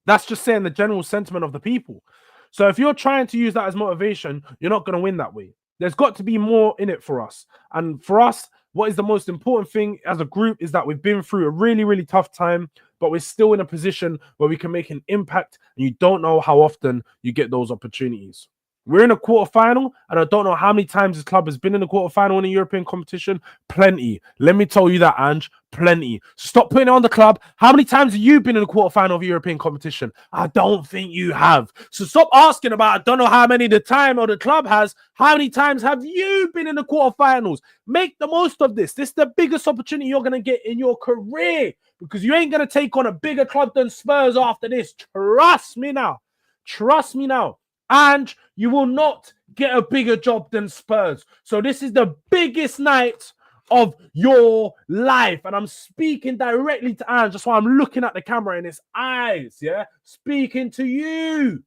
That's just saying the general sentiment of the people. So if you're trying to use that as motivation, you're not going to win that way. There's got to be more in it for us. And for us, what is the most important thing as a group is that we've been through a really, really tough time, but we're still in a position where we can make an impact, and you don't know how often you get those opportunities. We're in a quarterfinal, and I don't know how many times this club has been in a quarterfinal in a European competition. Plenty. Let me tell you that, Ange. Plenty. Stop putting it on the club. How many times have you been in a quarterfinal of a European competition? I don't think you have. So stop asking about, I don't know how many the time or the club has. How many times have you been in the quarterfinals? Make the most of this. This is the biggest opportunity you're going to get in your career, because you ain't going to take on a bigger club than Spurs after this. Trust me now. Trust me now. And you will not get a bigger job than Spurs. So this is the biggest night of your life. And I'm speaking directly to Ange. That's why I'm looking at the camera in his eyes, yeah? Speaking to you.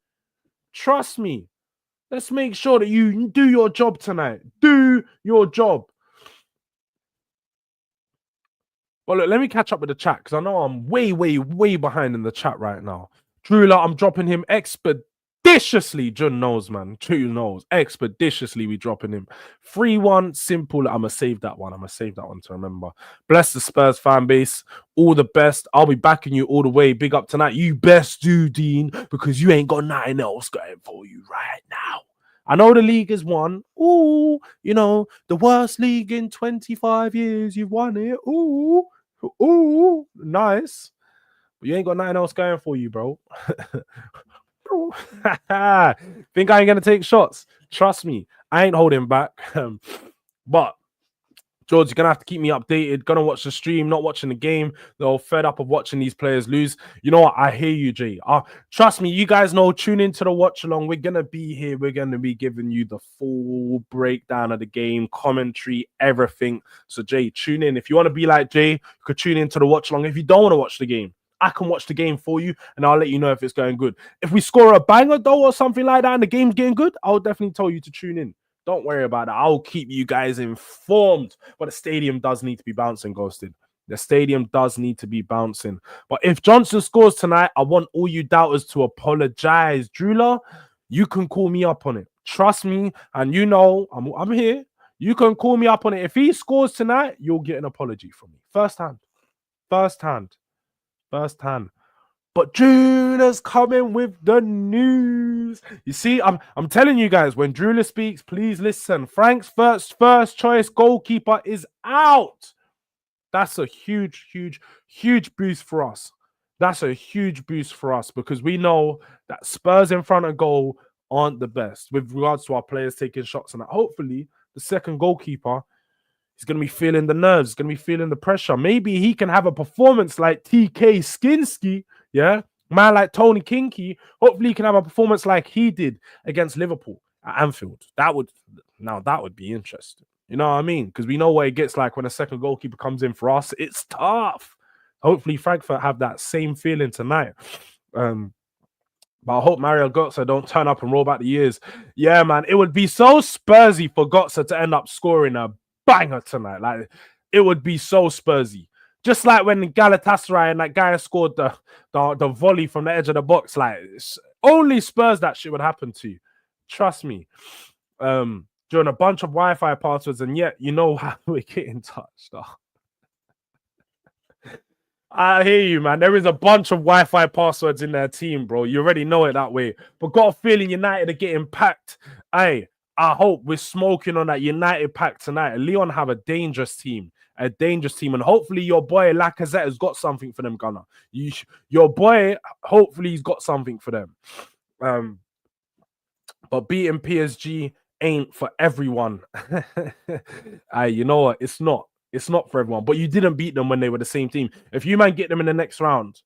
Trust me. Let's make sure that you do your job tonight. Do your job. Well, look, let me catch up with the chat, because I know I'm way, way, way behind in the chat right now. Drula, I'm dropping him expeditiously. John knows, man. Drew knows. Expeditiously, we dropping him. 3-1, simple. I'm going to save that one. I'm going to save that one to remember. Bless the Spurs fan base. All the best. I'll be backing you all the way. Big up tonight. You best do, Dean, because you ain't got nothing else going for you right now. I know the league has won. Ooh, the worst league in 25 years. You've won it. Ooh, nice. But you ain't got nothing else going for you, bro. Think I ain't gonna take shots? Trust me, I ain't holding back. But Jords, you're gonna have to keep me updated. Gonna watch the stream, not watching the game. They're all fed up of watching these players lose. You know what? I hear you, Jay. Trust me, you guys know. Tune into the watch along. We're gonna be here. We're gonna be giving you the full breakdown of the game, commentary, everything. So Jay, tune in. If you want to be like Jay, you could tune into the watch along. If you don't want to watch the game, I can watch the game for you, and I'll let you know if it's going good. If we score a banger though or something like that and the game's getting good, I'll definitely tell you to tune in. Don't worry about that. I'll keep you guys informed. But the stadium does need to be bouncing, Ghosted. The stadium does need to be bouncing. But if Johnson scores tonight, I want all you doubters to apologize. Drula, you can call me up on it. Trust me, and I'm here. You can call me up on it. If he scores tonight, you'll get an apology from me. First hand. But Drula's coming with the news. You see, I'm telling you guys, when Drula speaks, please listen. Frank's first choice goalkeeper is out. That's a huge boost for us. That's a huge boost for us because we know that Spurs in front of goal aren't the best with regards to our players taking shots and that. Hopefully, the second goalkeeper is going to be feeling the nerves, going to be feeling the pressure. Maybe he can have a performance like TK Skinsky, yeah? Man like Tony Kinky. Hopefully, he can have a performance like he did against Liverpool at Anfield. That would be interesting. You know what I mean? Because we know what it gets like when a second goalkeeper comes in for us. It's tough. Hopefully, Frankfurt have that same feeling tonight. But I hope Mario Götze don't turn up and roll back the years. Yeah, man, it would be so Spursy for Götze to end up scoring a banger tonight. Like, it would be so Spursy. Just like when Galatasaray and that guy scored the volley from the edge of the box. Like, only Spurs that shit would happen to. Trust me. During a bunch of Wi-Fi passwords, and yet you know how we get in touch, though. I hear you, man. There is a bunch of Wi-Fi passwords in their team, bro. You already know it that way. But got a feeling United are getting packed. Hey, I hope we're smoking on that United pack tonight. Leon have a dangerous team. And hopefully your boy Lacazette has got something for them, Gunner. Your boy, hopefully he's got something for them. But beating PSG ain't for everyone. You know what? It's not. It's not for everyone. But you didn't beat them when they were the same team. If you man get them in the next round,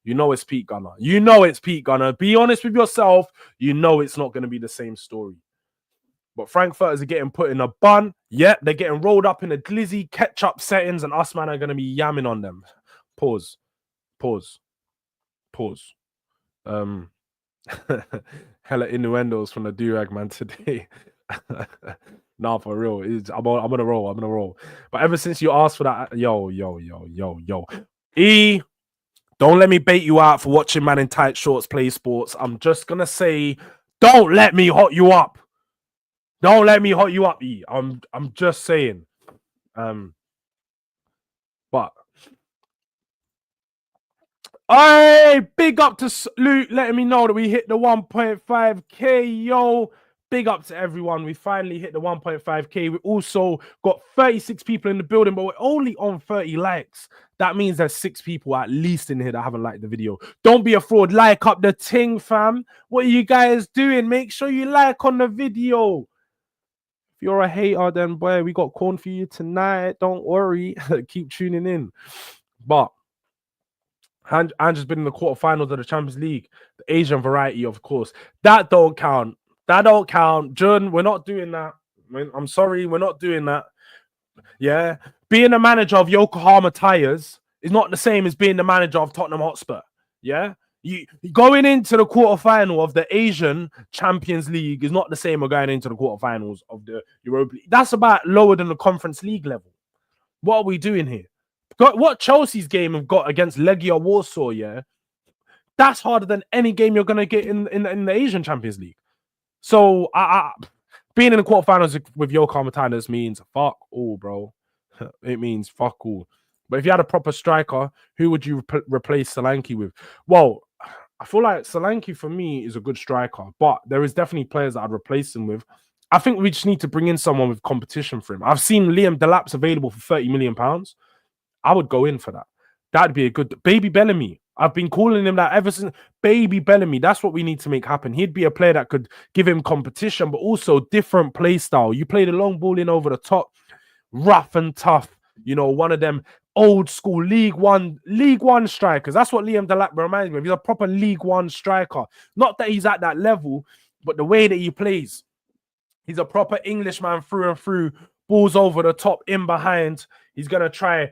you know it's Pete Gunner. You know it's Pete Gunner. Be honest with yourself. You know it's not going to be the same story. But Frankfurters are getting put in a bun. Yep, they're getting rolled up in a glizzy ketchup settings, and us man are going to be yamming on them. Pause. Hella innuendos from the Durag man today. Nah, for real. I'm gonna roll. But ever since you asked for that, yo. Don't let me bait you out for watching man in tight shorts play sports. I'm just gonna say, don't let me hot you up. Don't let me hot you up, E. I'm just saying. But hey, big up to Luke letting me know that we hit the 1.5k, yo. Big up to everyone. We finally hit the 1.5k. We also got 36 people in the building, but we're only on 30 likes. That means there's 6 people at least in here that haven't liked the video. Don't be a fraud. Like up the ting, fam. What are you guys doing? Make sure you like on the video. If you're a hater, then boy, we got corn for you tonight. Don't worry. Keep tuning in. But Ange has been in the quarterfinals of the Champions League. The Asian variety, of course. That don't count. Jordan, we're not doing that. I'm sorry, we're not doing that. Yeah. Being the manager of Yokohama Tires is not the same as being the manager of Tottenham Hotspur. Yeah. You going into the quarterfinal of the Asian Champions League is not the same as going into the quarterfinals of the Europa League. That's about lower than the Conference League level. What are we doing here? What Chelsea's game have got against Legia Warsaw, yeah, that's harder than any game you're gonna get in the Asian Champions League. So being in the quarterfinals with Yokohama Titans means fuck all, bro. It means fuck all. But if you had a proper striker, who would you replace Solanke with? Well, I feel like Solanke for me is a good striker, but there is definitely players that I'd replace him with. I think we just need to bring in someone with competition for him. I've seen Liam Delap's available for £30 million. I would go in for that. That'd be a good Baby Bellamy. I've been calling him that ever since Baby Bellamy. That's what we need to make happen. He'd be a player that could give him competition, but also different play style. You play the long ball in over the top, rough and tough. You know, one of them old school League One strikers. That's what Liam Delap reminds me of. He's a proper League One striker. Not that he's at that level, but the way that he plays. He's a proper Englishman through and through. Balls over the top, in behind. He's going to try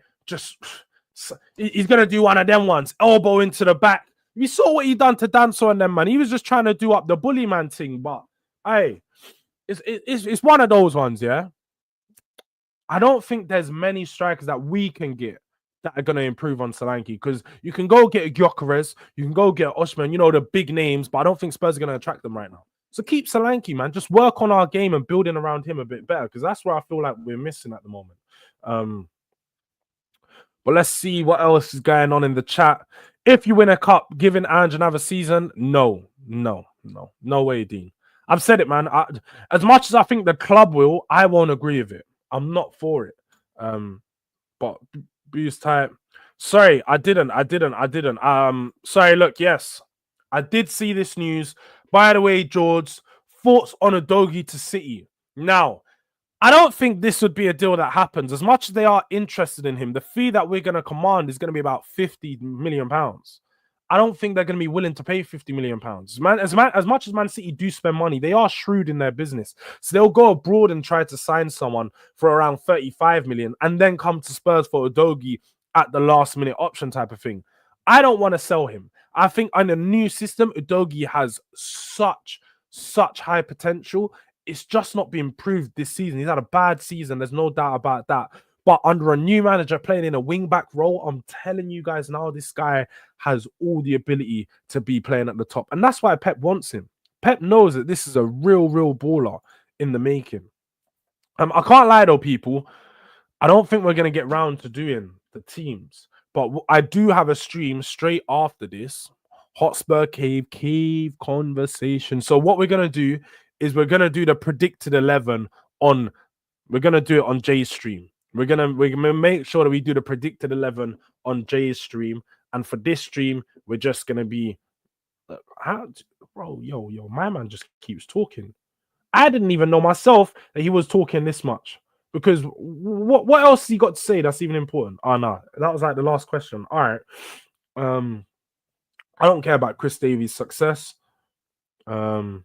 he's going to do one of them ones. Elbow into the back. We saw what he done to Danso and them, man. He was just trying to do up the bully man thing. But, hey, it's one of those ones, yeah? I don't think there's many strikers that we can get that are going to improve on Solanke, because you can go get a Gyökeres, you can go get Osimhen, you know, the big names, but I don't think Spurs are going to attract them right now. So keep Solanke, man. Just work on our game and building around him a bit better, because that's where I feel like we're missing at the moment. But let's see what else is going on in the chat. If you win a cup, giving Ange another season, no way, Dean. I've said it, man. As much as I think the club will, I won't agree with it. I'm not for it. But boost type. Sorry, I didn't. Sorry, look, yes. I did see this news. By the way, Jords, thoughts on Udogie to City. Now, I don't think this would be a deal that happens. As much as they are interested in him, the fee that we're going to command is going to be about £50 million. I don't think they're going to be willing to pay £50 million. As much as Man City do spend money, they are shrewd in their business. So they'll go abroad and try to sign someone for around 35 million and then come to Spurs for Udogie at the last minute option type of thing. I don't want to sell him. I think on a new system, Udogie has such high potential. It's just not been proved this season. He's had a bad season. There's no doubt about that. But under a new manager playing in a wing-back role, I'm telling you guys now, this guy has all the ability to be playing at the top. And that's why Pep wants him. Pep knows that this is a real baller in the making. I can't lie, though, people. I don't think we're going to get round to doing the teams. But I do have a stream straight after this. Hotspur Cave conversation. So what we're going to do is we're going to do the predicted 11 on... We're going to do it on Jay's stream. We're gonna make sure that we do the predicted 11 on Jay's stream, and for this stream, we're just gonna be, yo, my man just keeps talking. I didn't even know myself that he was talking this much, because what else he got to say that's even important? Oh no, that was like the last question. All right, I don't care about Chris Davies' success. All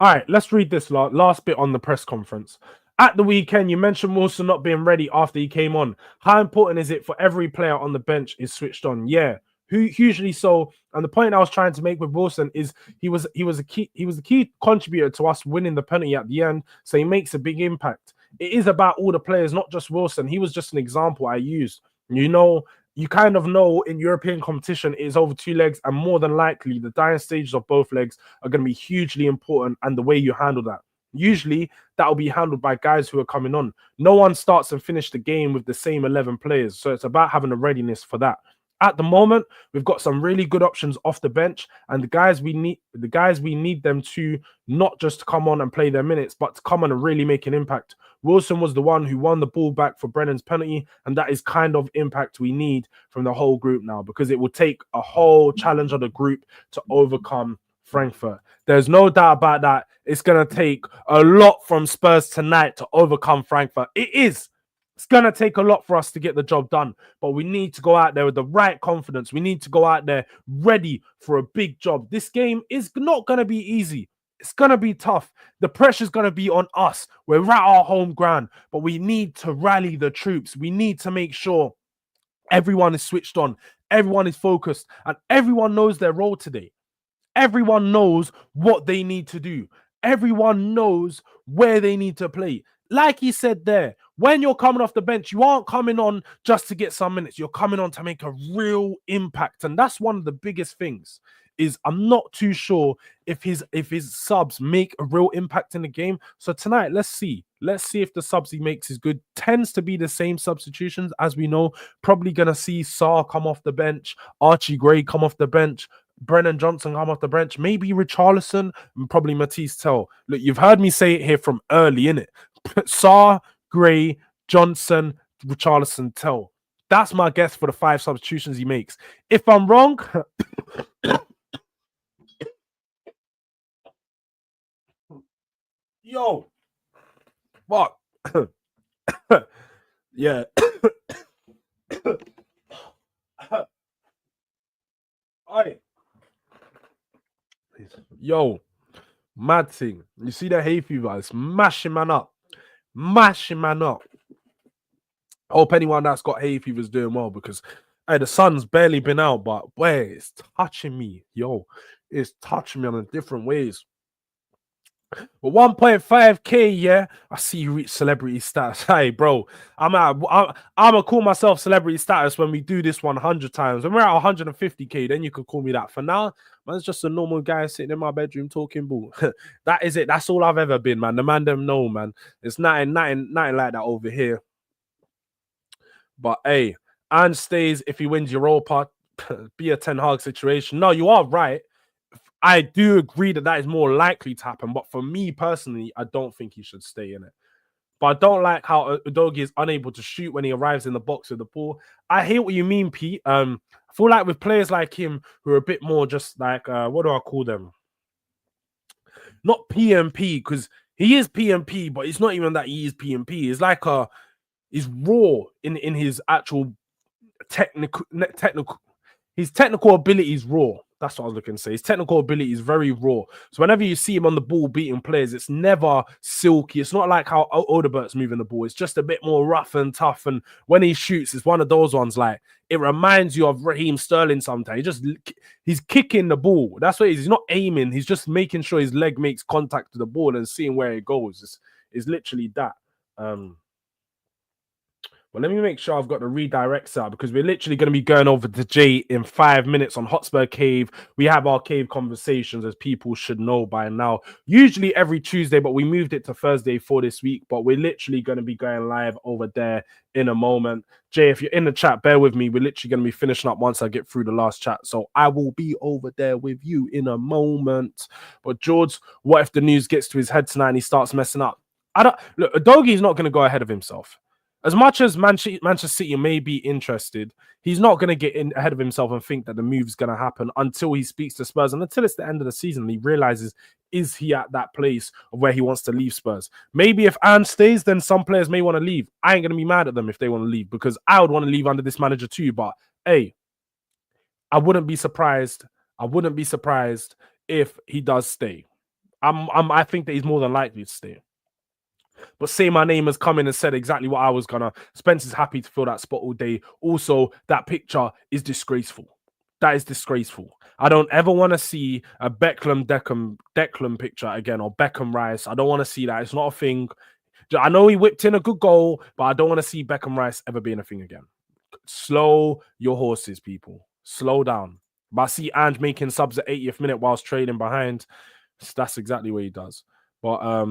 right, let's read this last bit on the press conference. At the weekend, you mentioned Wilson not being ready after he came on. How important is it for every player on the bench is switched on? Yeah, hugely so. And the point I was trying to make with Wilson is he was a key contributor to us winning the penalty at the end. So he makes a big impact. It is about all the players, not just Wilson. He was just an example I used. You kind of know in European competition it is over two legs, and more than likely the dying stages of both legs are going to be hugely important, and the way you handle that. Usually that will be handled by guys who are coming on. No one starts and finishes the game with the same 11 players. So it's about having a readiness for that. At the moment, we've got some really good options off the bench, and the guys we need them to not just come on and play their minutes, but to come on and really make an impact. Wilson was the one who won the ball back for Brennan's penalty, and that is kind of impact we need from the whole group now, because it will take a whole challenge of the group to overcome Frankfurt. There's no doubt about that. It's going to take a lot from Spurs tonight to overcome Frankfurt. It's going to take a lot for us to get the job done, but we need to go out there with the right confidence. We need to go out there ready for a big job. This game is not going to be easy. It's going to be tough. The pressure's going to be on us. We're at our home ground, but we need to rally the troops. We need to make sure everyone is switched on, everyone is focused, and everyone knows their role today. Everyone knows what they need to do. Everyone knows where they need to play. Like he said there, when you're coming off the bench, you aren't coming on just to get some minutes. You're coming on to make a real impact. And that's one of the biggest things. Is I'm not too sure if his subs make a real impact in the game. So tonight, let's see. Let's see if the subs he makes is good. Tends to be the same substitutions, as we know. Probably going to see Sarr come off the bench, Archie Gray come off the bench, Brennan Johnson come off the bench, maybe Richarlison, and probably Matisse Tell. Look, you've heard me say it here from early, innit? Sarr, Gray, Johnson, Richarlison, Tell. That's my guess for the 5 substitutions he makes. If I'm wrong... Yo, what? Yeah. Oi. Yo, mad thing. You see that hay fever? It's mashing man up. Mashing man up. I hope anyone that's got hay fever is doing well, because hey, the sun's barely been out, but boy, it's touching me. Yo, it's touching me in different ways. But 1.5k, yeah, I see you reach celebrity status. Hey, bro, I'm gonna call myself celebrity status when we do this 100 times. When we're at 150k, then you could call me that. For now, man's just a normal guy sitting in my bedroom talking ball. That is it. That's all I've ever been, man. The man them know, man. It's nothing like that over here. But hey, Ange stays if he wins Europa. be a Ten Hag situation. No, you are right. I do agree that is more likely to happen. But for me personally, I don't think he should stay in it. But I don't like how Udogie is unable to shoot when he arrives in the box with the ball. I hear what you mean, Pete. I feel like with players like him who are a bit more just like, what do I call them? Not PMP, because he is PMP, but it's not even that he is PMP. It's like he's raw in his actual technical his technical ability is raw. That's what I was looking to say. His technical ability is very raw. So whenever you see him on the ball beating players, it's never silky. It's not like how Odebert's moving the ball. It's just a bit more rough and tough. And when he shoots, it's one of those ones like it reminds you of Raheem Sterling sometimes. He's kicking the ball. That's what it is. He's not aiming. He's just making sure his leg makes contact with the ball and seeing where it goes. It's literally that. Well, let me make sure I've got the redirects out because we're literally going to be going over to Jay in 5 minutes on Hotspur Cave. We have our cave conversations, as people should know by now. Usually every Tuesday, but we moved it to Thursday for this week. But we're literally going to be going live over there in a moment. Jay, if you're in the chat, bear with me. We're literally going to be finishing up once I get through the last chat. So I will be over there with you in a moment. But Jords, what if the news gets to his head tonight and he starts messing up? Look, Udogie's not going to go ahead of himself. As much as Manchester City may be interested, he's not going to get in ahead of himself and think that the move's going to happen until he speaks to Spurs and until it's the end of the season and he realizes, is he at that place of where he wants to leave Spurs? Maybe if ANGE stays, then some players may want to leave. I ain't going to be mad at them if they want to leave because I would want to leave under this manager too. But hey, I wouldn't be surprised. I wouldn't be surprised if he does stay. I think that he's more than likely to stay. But Say My Name has come in and said exactly what I was gonna. Spencer's happy to fill that spot all day. Also, that picture is disgraceful. That is disgraceful. I don't ever want to see a Declan picture again or Beckham Rice. I don't want to see that. It's not a thing. I know he whipped in a good goal, but I don't want to see Beckham Rice ever being a thing again. Slow your horses, people. Slow down. But I see Ange making subs at 80th minute whilst trailing behind. That's exactly what he does. But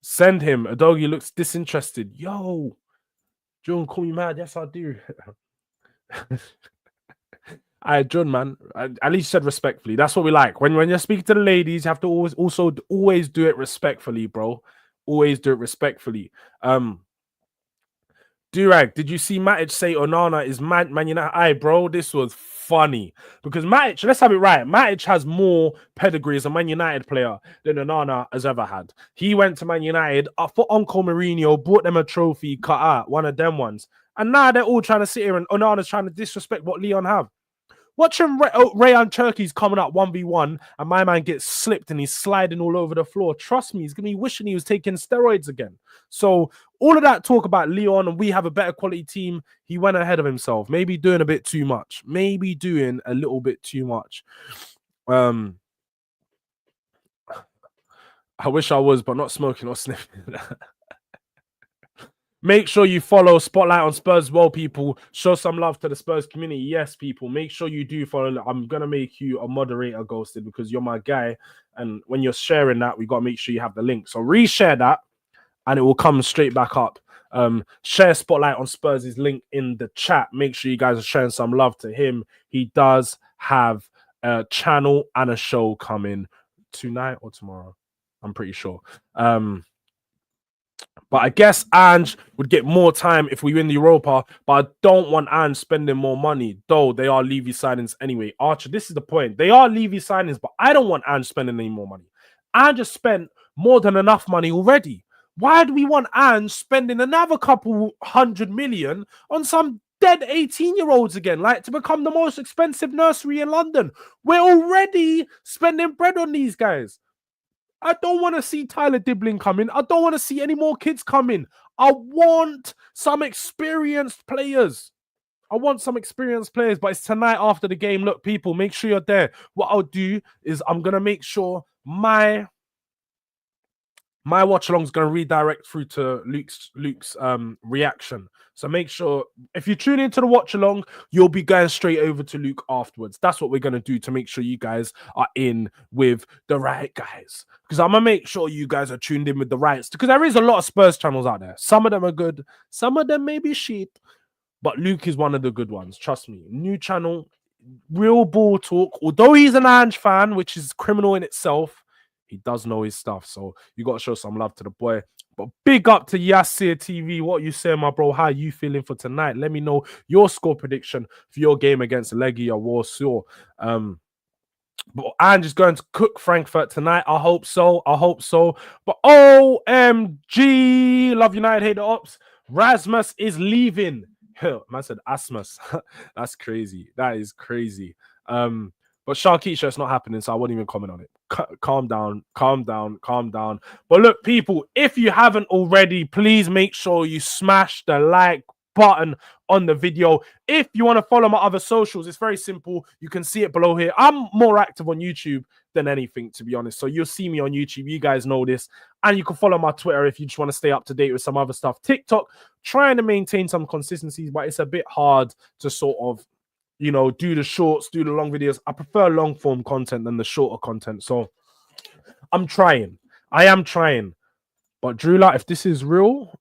send him. Udogie looks disinterested. Yo, John, call me mad. Yes, I do. John, man. At least said respectfully. That's what we like. When you're speaking to the ladies, you have to always do it respectfully, bro. Always do it respectfully. Durag, did you see Matic say Onana is Man United? Aye, bro, this was funny because Matic, let's have it right. Matic has more pedigree as a Man United player than Onana has ever had. He went to Man United for Uncle Mourinho, brought them a trophy, cut out one of them ones. And now they're all trying to sit here and Onana's trying to disrespect what Leon have. Watching Rayan Turkey's coming up 1v1 and my man gets slipped and he's sliding all over the floor. Trust me, he's going to be wishing he was taking steroids again. So all of that talk about Leon and we have a better quality team, he went ahead of himself. Maybe doing a bit too much. Maybe doing a little bit too much. I wish I was, but not smoking or sniffing. Make sure you follow Spotlight on Spurs as well, people. Show some love to the Spurs community. Yes, people. Make sure you do follow. I'm going to make you a moderator, Ghosted, because you're my guy. And when you're sharing that, we got to make sure you have the link. So reshare that, and it will come straight back up. Share Spotlight on Spurs' link in the chat. Make sure you guys are showing some love to him. He does have a channel and a show coming tonight or tomorrow. I'm pretty sure. But I guess Ange would get more time if we win the Europa. But I don't want Ange spending more money, though they are Levy signings anyway. Archer, this is the point. They are Levy signings, but I don't want Ange spending any more money. Ange has spent more than enough money already. Why do we want Ange spending another couple 100 million on some dead 18-year-olds again, like to become the most expensive nursery in London? We're already spending bread on these guys. I don't want to see Tyler Dibbling coming. I don't want to see any more kids coming. I want some experienced players. But it's tonight after the game. Look, people, make sure you're there. What I'll do is I'm going to make sure my watch along is going to redirect through to Luke's reaction. So make sure if you tune into the watch along, you'll be going straight over to Luke afterwards. That's what we're going to do to make sure you guys are in with the right guys. Because I'm going to make sure you guys are tuned in with the rights. Because there is a lot of Spurs channels out there. Some of them are good. Some of them may be shit. but Luke is one of the good ones. Trust me. New channel, real ball talk. Although he's an ANGE fan, which is criminal in itself, he does know his stuff. So you got to show some love to the boy. But big up to Yassir TV. What you saying, my bro? How you feeling for tonight? Let me know your score prediction for your game against Legia Warsaw. But Ange is going to cook Frankfurt tonight. I hope so. I hope so. But OMG, love United, hate the ops. Rasmus is leaving. Man said Asmus. That's crazy. That is crazy. But Sharkeisha, it's not happening, so I won't even comment on it. Calm down, calm down, calm down. But look, people, if you haven't already, please make sure you smash the like button on the video. If you want to follow my other socials, it's very simple. You can see it below here. I'm more active on YouTube than anything, to be honest. So you'll see me on YouTube. You guys know this. And you can follow my Twitter if you just want to stay up to date with some other stuff. TikTok, trying to maintain some consistencies, but it's a bit hard to sort of, you know, do the shorts, do the long videos. I prefer long form content than the shorter content. So I'm trying. I am trying. But Drula, if this is real,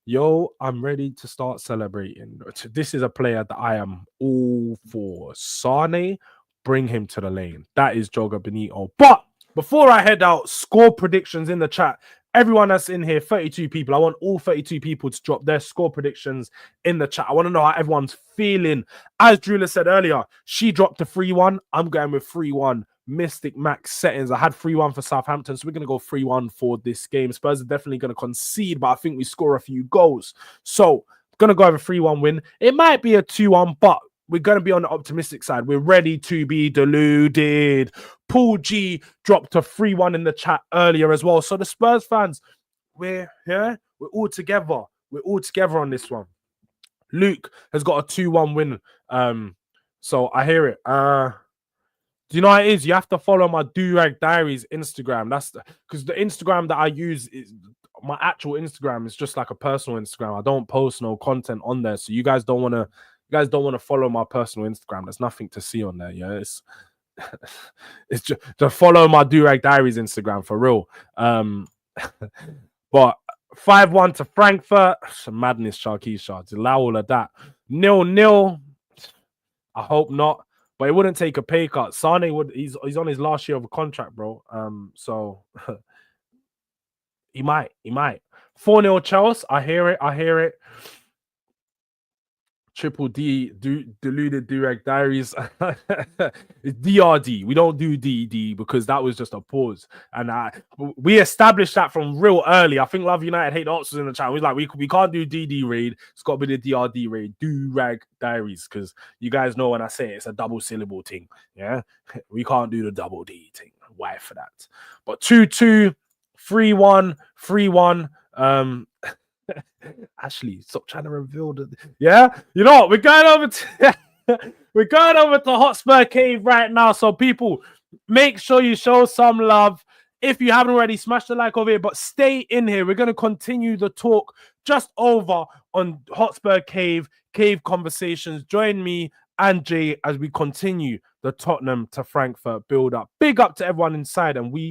yo, I'm ready to start celebrating. This is a player that I am all for. Sane, bring him to the lane. That is Joga Benito. But before I head out, score predictions in the chat. Everyone that's in here, 32 people. I want all 32 people to drop their score predictions in the chat. I want to know how everyone's feeling. As Drula said earlier, she dropped a 3-1. I'm going with 3-1. Mystic Max settings. I had 3-1 for Southampton, so we're going to go 3-1 for this game. Spurs are definitely going to concede, but I think we score a few goals. So I'm going to go with a 3-1 win. It might be a 2-1, but we're going to be on the optimistic side. We're ready to be deluded. Paul G dropped a 3-1 in the chat earlier as well. So the Spurs fans, we're here. We're all together. We're all together on this one. Luke has got a 2-1 win. So I hear it. Do you know what it is? You have to follow my Durag Diaries Instagram. That's because the Instagram that I use is my actual Instagram. Is just like a personal Instagram. I don't post no content on there, so you guys don't want to follow my personal Instagram. There's nothing to see on there. Yeah, it's just to follow my Durag Diaries Instagram for real. But 5-1 to Frankfurt. Madness, Sharkeisha. To allow all of that. 0-0. I hope not. But he wouldn't take a pay cut. Sane would. He's on his last year of a contract, bro. So he might. 4-0 Chelsea. I hear it. Triple D, deluded Durag Diaries. It's DRD. We don't do DD because that was just a pause. And we established that from real early. I think Love United Hate the Ops was in the chat. We was like, we can't do DD raid. It's got to be the DRD raid. Durag Diaries. Because you guys know when I say it's a double syllable thing. Yeah. We can't do the double D thing. Why for that? But 2-2, 3-1, 3-1. Ashley, stop trying to reveal the. Yeah, you know what? We're going over to Hotspur Cave right now. So people, make sure you show some love. If you haven't already, smash the like over here, but stay in here. We're going to continue the talk just over on Hotspur Cave conversations. Join me and Jay as we continue the Tottenham to Frankfurt build up. Big up to everyone inside, and we